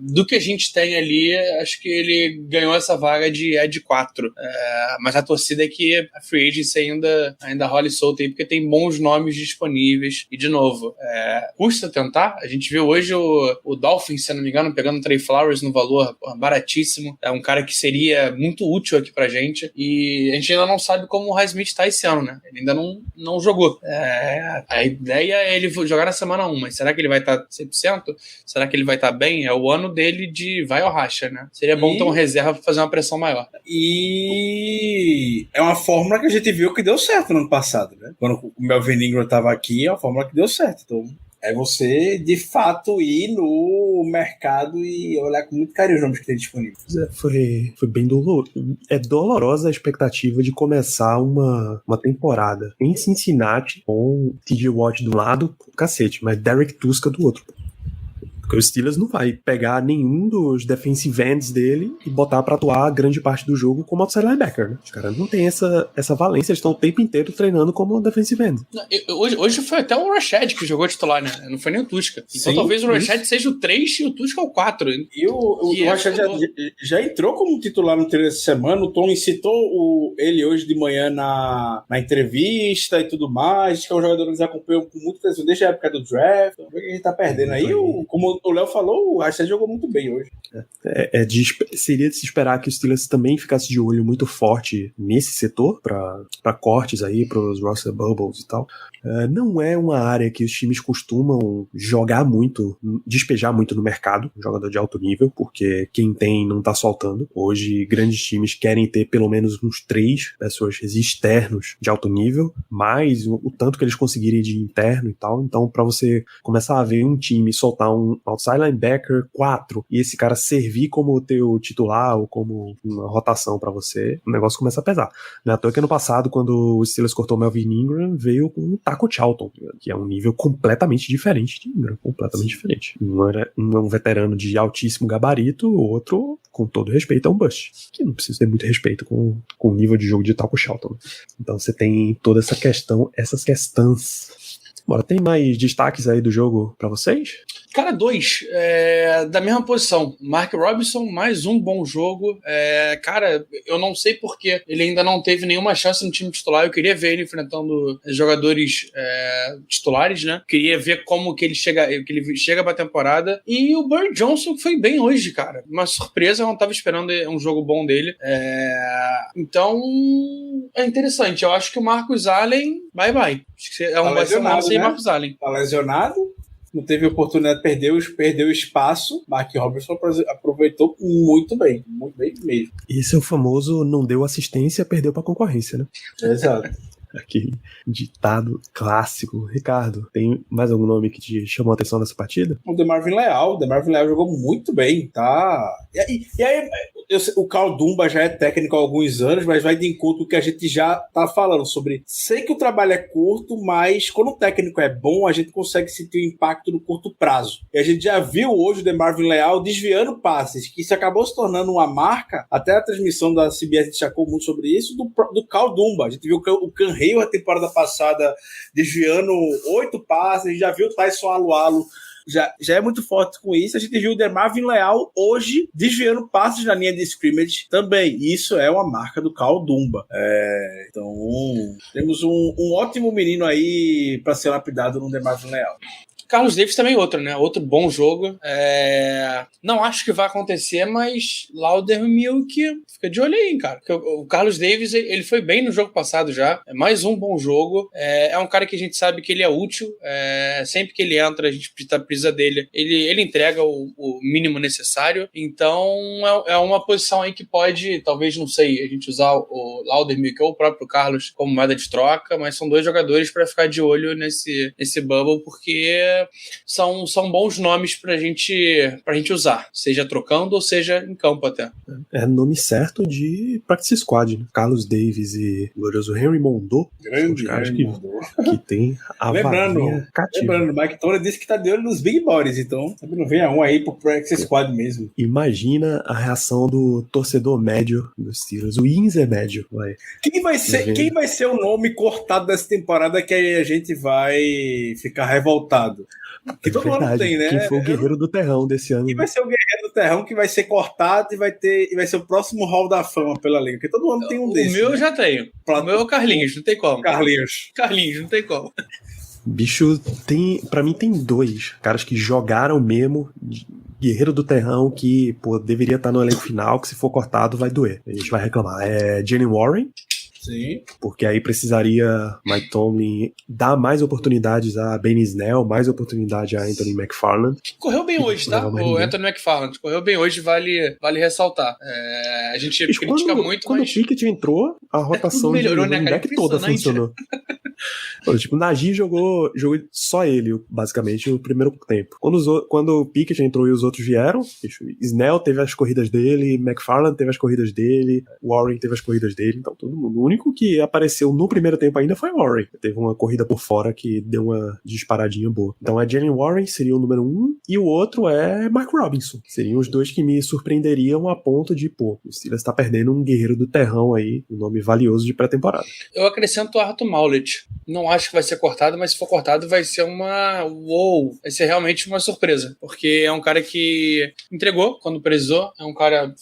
Do que a gente tem ali, acho que ele ganhou essa vaga de Ed 4. Mas a torcida é que a Free Agency ainda rola e solta aí, porque tem bons nomes disponíveis. E, de novo, custa tentar. A gente viu hoje o Dolphins, se não me engano, pegando o Trey Flowers no valor baratíssimo. É um cara que seria muito útil aqui pra gente. E a gente ainda não sabe como o Highsmith tá esse ano, né? Ele ainda não jogou. A ideia é ele jogar na semana 1, mas será que ele vai estar 100%? Será que ele vai estar bem? É o ano dele de vai ao racha, né? Seria bom ter um reserva pra fazer uma pressão maior. E é uma fórmula que a gente viu que deu certo no ano passado, né? Quando o Melvin Ingram tava aqui, é uma fórmula que deu certo. Então, é você, de fato, ir no mercado e olhar com muito carinho os nomes que tem disponíveis. Foi bem doloroso. É dolorosa a expectativa de começar uma temporada em Cincinnati com TJ Watt do lado, cacete, mas Derek Tuska do outro. Porque o Steelers não vai pegar nenhum dos defensive ends dele e botar pra atuar grande parte do jogo como outside linebacker, né? Os caras não têm essa valência, eles estão o tempo inteiro treinando como defensive end. Hoje foi até o Rashad que jogou titular, né? Não foi nem o Tuska. Então talvez o Rashad seja o 3 e o Tuska o 4. E o Rashad já entrou como titular no treino essa semana. O Tom citou ele hoje de manhã na entrevista e tudo mais. Diz que é um jogador que eles acompanham com muita atenção desde a época do draft. Então, a gente tá perdendo aí. Como o Léo falou, o Rashad jogou muito bem hoje. Seria de se esperar que o Steelers também ficasse de olho muito forte nesse setor, para cortes aí, pros roster bubbles e tal. Não é uma área que os times costumam jogar muito, despejar muito no mercado, um jogador de alto nível, porque quem tem não tá soltando. Hoje, grandes times querem ter pelo menos uns 3 pessoas externos de alto nível, mais o tanto que eles conseguirem de interno e tal. Então, para você começar a ver um time soltar um outside linebacker 4 e esse cara servir como o teu titular ou como uma rotação pra você, o negócio começa a pesar. Não é à toa que ano passado, quando o Steelers cortou o Melvin Ingram, veio com o Taco Charlton, que é um nível completamente diferente de Ingram, completamente diferente. Um é um veterano de altíssimo gabarito, o outro, com todo respeito, é um bust, que não precisa ter muito respeito com o nível de jogo de Taco Charlton. Então você tem toda essa questão, essas questões. Bora, tem mais destaques aí do jogo pra vocês? Cara, 2, da mesma posição. Mark Robinson, mais um bom jogo. Cara, eu não sei porquê ele ainda não teve nenhuma chance no time titular. Eu queria ver ele enfrentando jogadores titulares, né? Queria ver como que ele chega pra temporada. E o Bird Johnson foi bem hoje, cara. Uma surpresa, eu não tava esperando um jogo bom dele. Então, é interessante. Eu acho que o Marcus Allen, bye. Acho que vai ser um ano sem Marcus Allen. Tá lesionado? Não teve oportunidade, perdeu o espaço. Mark Robinson aproveitou muito bem mesmo. Esse é o famoso não deu assistência, perdeu pra concorrência, né? Exato. Aquele ditado clássico. Ricardo, tem mais algum nome que te chamou a atenção nessa partida? O DeMarvin Leal jogou muito bem, tá? E aí, o Carl Dumba já é técnico há alguns anos, mas vai de encontro com o que a gente já tá falando sobre. Sei que o trabalho é curto, mas quando o técnico é bom, a gente consegue sentir o impacto no curto prazo. E a gente já viu hoje o DeMarvin Leal desviando passes, que isso acabou se tornando uma marca, até a transmissão da CBS destacou muito sobre isso, do Carl Dumba. A gente viu o Canreio a temporada passada desviando 8 passes, a gente já viu o Tyson Alualo já é muito forte com isso. A gente viu o DeMarvin Leal hoje desviando passes na linha de scrimmage também. Isso é uma marca do Carl Dumba. Então, temos um ótimo menino aí para ser lapidado no DeMarvin Leal. Carlos Davis também outro, né? Outro bom jogo. Não acho que vai acontecer, mas Loudermilk fica de olho aí, cara. Porque o Carlos Davis, ele foi bem no jogo passado já. É mais um bom jogo. É um cara que a gente sabe que ele é útil. Sempre que ele entra, a gente precisa dele. Ele entrega o mínimo necessário. Então, é uma posição aí que pode, talvez, não sei, a gente usar o Loudermilk ou o próprio Carlos como moeda de troca, mas são dois jogadores para ficar de olho nesse bubble, porque são bons nomes pra gente usar, seja trocando ou seja em campo até. É nome certo de Practice Squad, né? Carlos Davis e glorioso Henry Mondor. Grande Henry Mondor. Que tem a varinha cativa. Lembrando, Mike Tony disse que tá de olho nos Big Boys, então não venha um aí pro Practice Squad mesmo. Imagina a reação do torcedor médio dos Steelers, o Inzer médio. Quem vai ser o nome cortado dessa temporada que aí a gente vai ficar revoltado? Que todo ano tem, né? Quem foi o guerreiro do terrão desse ano? Quem vai ser o guerreiro do terrão que vai ser cortado e vai ser o próximo Hall da Fama pela liga? Porque todo ano tem um desses. O meu né? eu já tenho. O meu é o Carlinhos, não tem como. Carlinhos, não tem como. Bicho, pra mim tem dois caras que jogaram mesmo, guerreiro do terrão, que deveria estar no elenco final, que se for cortado vai doer. A gente vai reclamar. Jalen Warren. Sim. Porque aí precisaria Mike Tomlin dar mais oportunidades a Benny Snell, mais oportunidade a Anthony McFarland. Correu bem hoje, tá? O Anthony McFarland correu bem hoje, vale ressaltar. A gente critica muito, quando mas... o Pickett entrou, a rotação melhorou, de né, cara? running back toda funcionou. Tipo, Najee jogou só ele, basicamente, no primeiro tempo. Quando o Pickett entrou e os outros vieram, Snell teve as corridas dele, McFarland teve as corridas dele, Warren teve as corridas dele, então todo mundo. O único que apareceu no primeiro tempo ainda foi Warren. Teve uma corrida por fora que deu uma disparadinha boa. Então a Jalen Warren seria o número 1 e o outro é Mark Robinson. Seriam os dois que me surpreenderiam a ponto de, o Steelers tá perdendo um guerreiro do terrão aí, um nome valioso de pré-temporada. Eu acrescento o Arthur Maulet. Não acho que vai ser cortado, mas se for cortado vai ser vai ser realmente uma surpresa, porque é um cara que entregou quando precisou,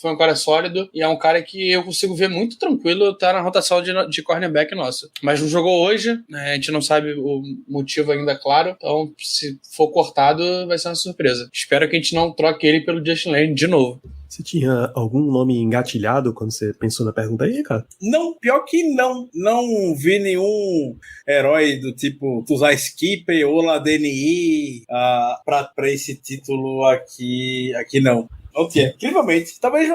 foi um cara sólido e é um cara que eu consigo ver muito tranquilo estar na rotação de cornerback nossa. Mas não jogou hoje, né? A gente não sabe o motivo ainda, claro, então se for cortado vai ser uma surpresa. Espero que a gente não troque ele pelo Justin Lane de novo. Você tinha algum nome engatilhado quando você pensou na pergunta aí, cara? Não, pior que não. Não vi nenhum herói do tipo Tuzai Skipper ou Ladeni pra esse título aqui não. Não tinha, incrivelmente. Talvez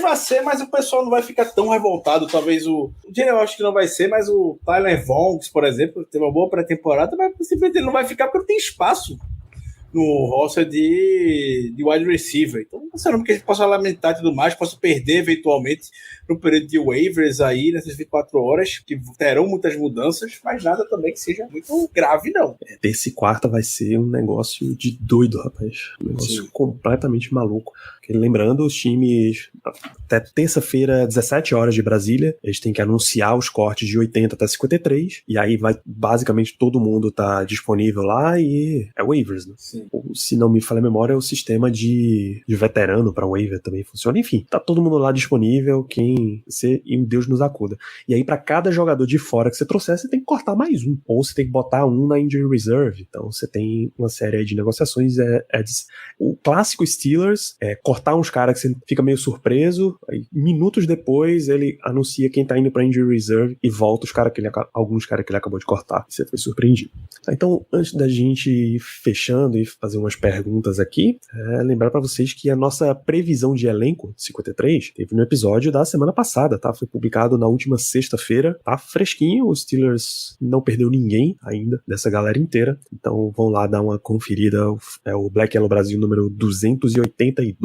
vá ser, mas o pessoal não vai ficar tão revoltado. Talvez o Jalen eu acho que não vai ser, mas o Tyler Vonks, por exemplo, teve uma boa pré-temporada, mas simplesmente ele não vai ficar porque não tem espaço no roster de wide receiver. Então, não porque a gente possa lamentar e tudo mais, possa perder eventualmente no período de waivers aí, nessas 24 horas, que terão muitas mudanças, mas nada também que seja muito grave, não. Terça e quarta vai ser um negócio de doido, rapaz. Um negócio completamente maluco. Porque, lembrando, os times, até terça-feira, 17 horas de Brasília, eles têm que anunciar os cortes de 80 até 53, e aí vai, basicamente, todo mundo tá disponível lá e é waivers, né? Sim. Ou, se não me falha a memória, o sistema de veterano para waiver também funciona. Enfim, tá todo mundo lá disponível, e Deus nos acuda. E aí, para cada jogador de fora que você trouxer, você tem que cortar mais um. Ou você tem que botar um na injury reserve. Então, você tem uma série aí de negociações. O clássico Steelers é cortar cortar uns caras que você fica meio surpreso, aí minutos depois ele anuncia quem tá indo pra injury reserve e volta alguns caras que ele acabou de cortar. Você foi surpreendido. Então, antes da gente ir fechando e fazer umas perguntas aqui, lembrar pra vocês que a nossa previsão de elenco 53 teve no episódio da semana passada, tá? Foi publicado na última sexta-feira, tá fresquinho, os Steelers não perdeu ninguém ainda dessa galera inteira, então vão lá dar uma conferida, é o Black Yellow Brasil número 282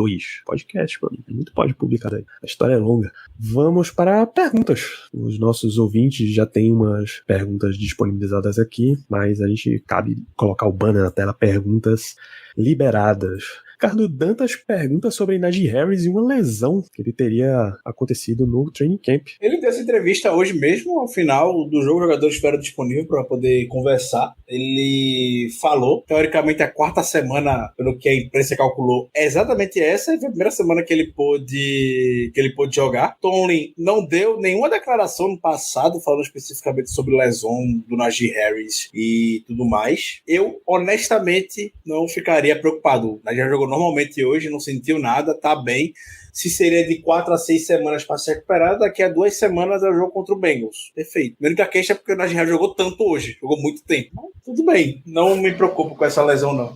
podcast, mano, muito pode publicar aí, a história é longa. Vamos para perguntas. Os nossos ouvintes já têm umas perguntas disponibilizadas aqui, mas a gente cabe colocar o banner na tela, perguntas liberadas. Ricardo Dantas pergunta sobre Najee Harris e uma lesão que ele teria acontecido no training camp. Ele deu essa entrevista hoje mesmo, ao final do jogo, o jogador estiveram disponível para poder conversar. Ele falou, teoricamente a quarta semana, pelo que a imprensa calculou, é exatamente essa, foi a primeira semana que ele pôde jogar. Tomlin não deu nenhuma declaração no passado, falando especificamente sobre lesão do Najee Harris e tudo mais. Eu, honestamente, não ficaria preocupado. O Najee Harris jogou normalmente hoje, não sentiu nada, tá bem. Se seria de 4 a 6 semanas para se recuperar, daqui a 2 semanas é o jogo contra o Bengals. Perfeito. A única queixa é porque o Najee Harris jogou tanto hoje, jogou muito tempo. Mas tudo bem, não me preocupo com essa lesão, não.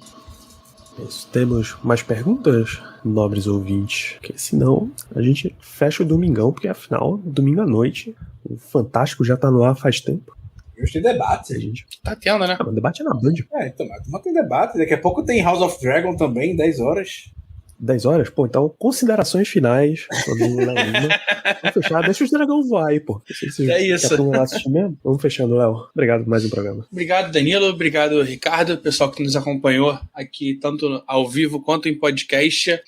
Isso. Temos mais perguntas, nobres ouvintes? Porque senão a gente fecha o domingão, porque afinal, domingo à noite, o Fantástico já tá no ar faz tempo. Hoje tem debate. A gente... Tá tendo, né? o debate é na Band. Então, mas tem debate. Daqui a pouco tem House of Dragon também, 10 horas. 10 horas? Pô, então, considerações finais sobre o Léo Lima. Vamos fechar, deixa os dragões voar aí, pô. É isso. Mesmo? Vamos fechando, Léo. Obrigado por mais um programa. Obrigado, Danilo. Obrigado, Ricardo. Pessoal que nos acompanhou aqui, tanto ao vivo quanto em podcast.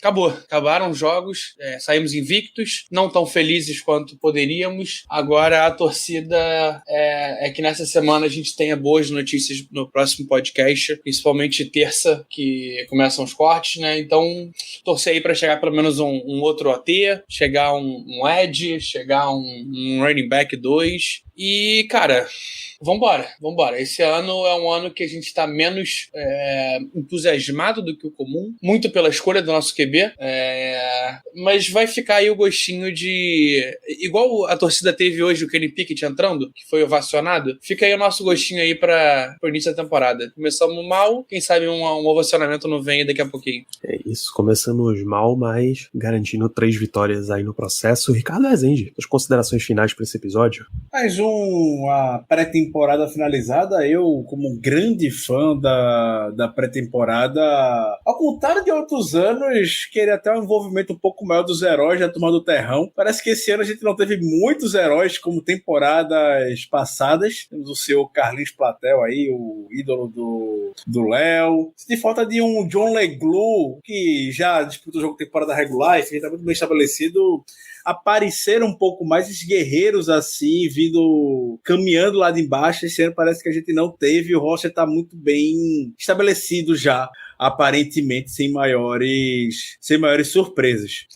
Acabaram os jogos, saímos invictos, não tão felizes quanto poderíamos. Agora a torcida é que nessa semana a gente tenha boas notícias no próximo podcast, principalmente terça, que começam os cortes, né? Então, torcer aí para chegar pelo menos um outro OT, chegar um Edge, chegar um running back 2. E, cara, vambora. Esse ano é um ano que a gente tá menos entusiasmado do que o comum, muito pela escolha do nosso QB, mas vai ficar aí o gostinho de... Igual a torcida teve hoje o Kenny Pickett entrando, que foi ovacionado, fica aí o nosso gostinho aí para o início da temporada. Começamos mal, quem sabe um ovacionamento não vem daqui a pouquinho. É isso, começamos mal, mas garantindo 3 vitórias aí no processo. Ricardo Rezende, as considerações finais para esse episódio? Mais uma pré-temporada finalizada. Eu, como um grande fã da pré-temporada, ao contrário de outros anos, queria até um envolvimento um pouco maior dos heróis da turma do Terrão. Parece que esse ano a gente não teve muitos heróis como temporadas passadas. Temos o senhor Carlinhos Platel aí, o ídolo do Léo. Senti falta de um John Leglu, que já disputou o jogo de temporada regular, e está muito bem estabelecido. Apareceram um pouco mais esses guerreiros assim, vindo caminhando lá de embaixo. Esse ano parece que a gente não teve. O roster está muito bem estabelecido já, aparentemente sem maiores surpresas.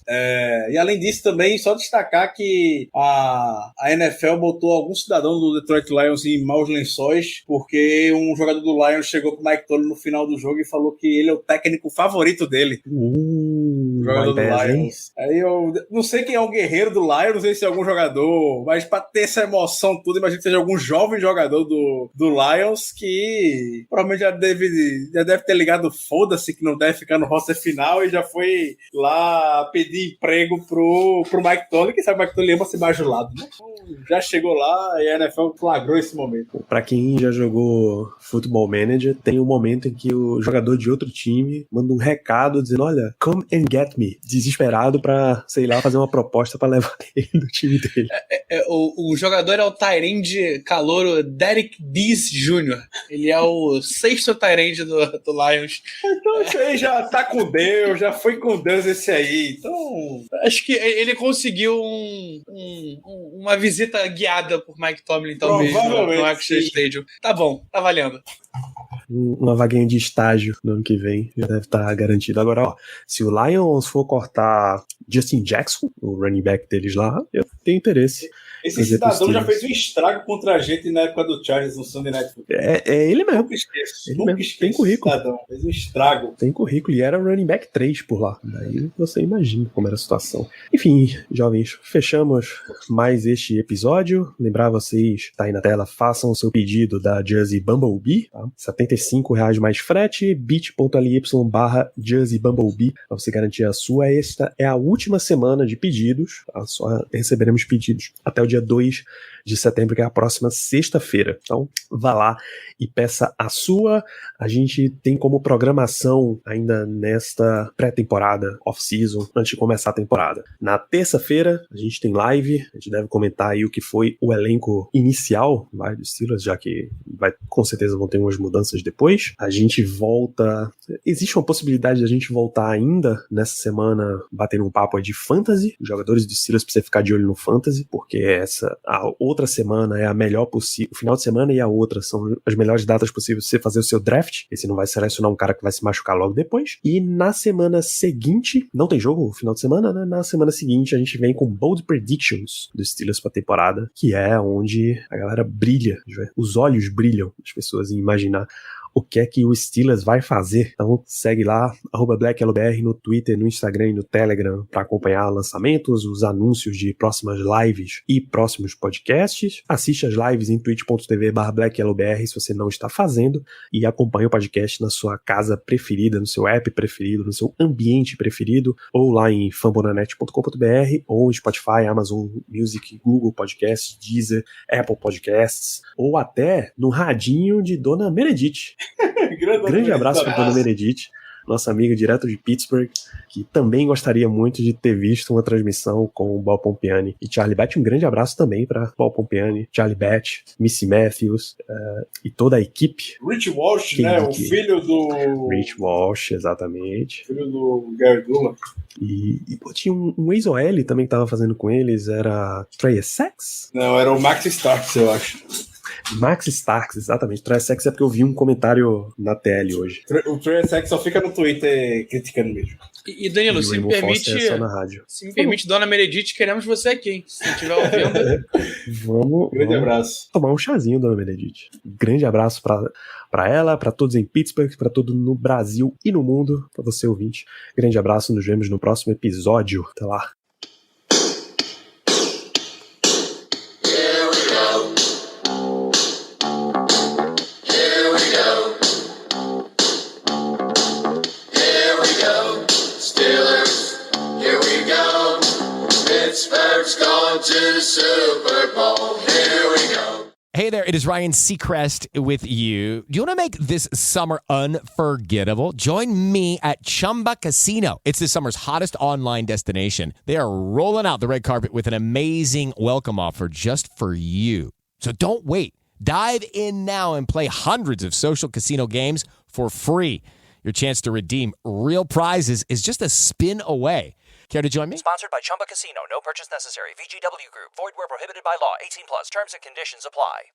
E além disso também, só destacar que a NFL botou algum cidadão do Detroit Lions em maus lençóis, porque um jogador do Lions chegou com o Mike Tomlin no final do jogo e falou que ele é o técnico favorito dele. Jogador do Lions. Aí eu não sei quem é o guerreiro do Lions, não sei se é algum jogador, mas pra ter essa emoção toda, imagino que seja algum jovem jogador do Lions que provavelmente já deve ter ligado foda-se que não deve ficar no roster final e já foi lá pedir emprego pro Mike Tomlin, que sabe o Mike Tomlin ama ser bajulado, né? Então, já chegou lá e a NFL flagrou esse momento. Pra quem já jogou Football Manager, tem um momento em que o jogador de outro time manda um recado dizendo, olha, come and get me, desesperado pra, sei lá, fazer uma proposta pra levar ele do time dele. O jogador é o tight end calouro Derek Dees Jr. Ele é o 6º tight end do Lions. Então esse aí já tá com Deus, já foi com Deus esse aí. Então, acho que ele conseguiu uma visita guiada por Mike Tomlin, talvez, no Action Stadium. Tá bom, tá valendo. Uma vaguinha de estágio no ano que vem já deve estar garantido. Agora, ó, se o Lions for cortar Justin Jackson, o running back deles lá, eu tenho interesse. Esse cidadão já fez um estrago contra a gente na época do Chargers no Sunday Night Football. É ele mesmo. Nunca esqueço. Ele Nunca mesmo. esqueço. Tem currículo. Cidadão. Fez um estrago. Tem currículo e era running back 3 por lá. Daí você imagina como era a situação. Enfim, jovens, fechamos mais este episódio. Lembrar vocês, tá aí na tela, façam o seu pedido da Jersey Bumblebee, tá? R$75 mais frete, bit.ly/Jersey Bumblebee, pra você garantir a sua. Esta é a última semana de pedidos, tá? Só receberemos pedidos até o dia 2 de setembro, que é a próxima sexta-feira. Então, vá lá e peça a sua. A gente tem como programação ainda nesta pré-temporada, off-season, antes de começar a temporada. Na terça-feira, a gente tem live, a gente deve comentar aí o que foi o elenco inicial dos Steelers, já que com certeza vão ter umas mudanças depois. A gente volta... Existe uma possibilidade de a gente voltar ainda nessa semana, batendo um papo aí de fantasy, jogadores dos Steelers pra você ficar de olho no fantasy, porque a outra semana é a melhor possível, o final de semana e a outra são as melhores datas possíveis pra você fazer o seu draft, e você não vai selecionar um cara que vai se machucar logo depois. E na semana seguinte, não tem jogo no final de semana, né? Na semana seguinte a gente vem com Bold Predictions dos Steelers pra temporada, que é onde a galera brilha, os olhos brilham das pessoas em imaginar o que é que o Steelers vai fazer. Então segue lá, @BlackYellowBR no Twitter, no Instagram e no Telegram para acompanhar lançamentos, os anúncios de próximas lives e próximos podcasts. Assiste as lives em twitch.tv/BlackYellowBR se você não está fazendo, e acompanhe o podcast na sua casa preferida, no seu app preferido, no seu ambiente preferido, ou lá em fambonanet.com.br, ou Spotify, Amazon Music, Google Podcasts, Deezer, Apple Podcasts, ou até no radinho de Dona Meredith. Grande abraço para Dona Meredith, nossa amiga direto de Pittsburgh, que também gostaria muito de ter visto uma transmissão com o Bob Pompiani e Charlie Batch. Um grande abraço também para Bob Pompiani, Charlie Batch, Missy Matthews e toda a equipe. Rich Walsh, né? O filho do... Rich Walsh, exatamente. Filho do Gary Dula. E tinha um ex-OL também que tava fazendo com eles, era Trey Essex? Não, era o Max Starks, eu acho. Max Starks, exatamente. Trey Essex é porque eu vi um comentário na TL hoje. O Trey Essex só fica no Twitter criticando mesmo. E Danilo, se me permite, Dona Meredith, queremos você aqui, hein? Se estiver ouvindo. Vamos. Grande abraço. Tomar um chazinho, Dona Meredith. Grande abraço pra ela, pra todos em Pittsburgh, pra todo no Brasil e no mundo, pra você ouvinte. Grande abraço, nos vemos no próximo episódio. Até lá. Pittsburgh's going to the Super Bowl. Here we go. Hey there, it is Ryan Seacrest with you. Do you want to make this summer unforgettable? Join me at Chumba Casino. It's this summer's hottest online destination. They are rolling out the red carpet with an amazing welcome offer just for you. So don't wait. Dive in now and play hundreds of social casino games for free. Your chance to redeem real prizes is just a spin away. Care to join me? Sponsored by Chumba Casino. No purchase necessary. VGW Group. Void where prohibited by law. 18+. Terms and conditions apply.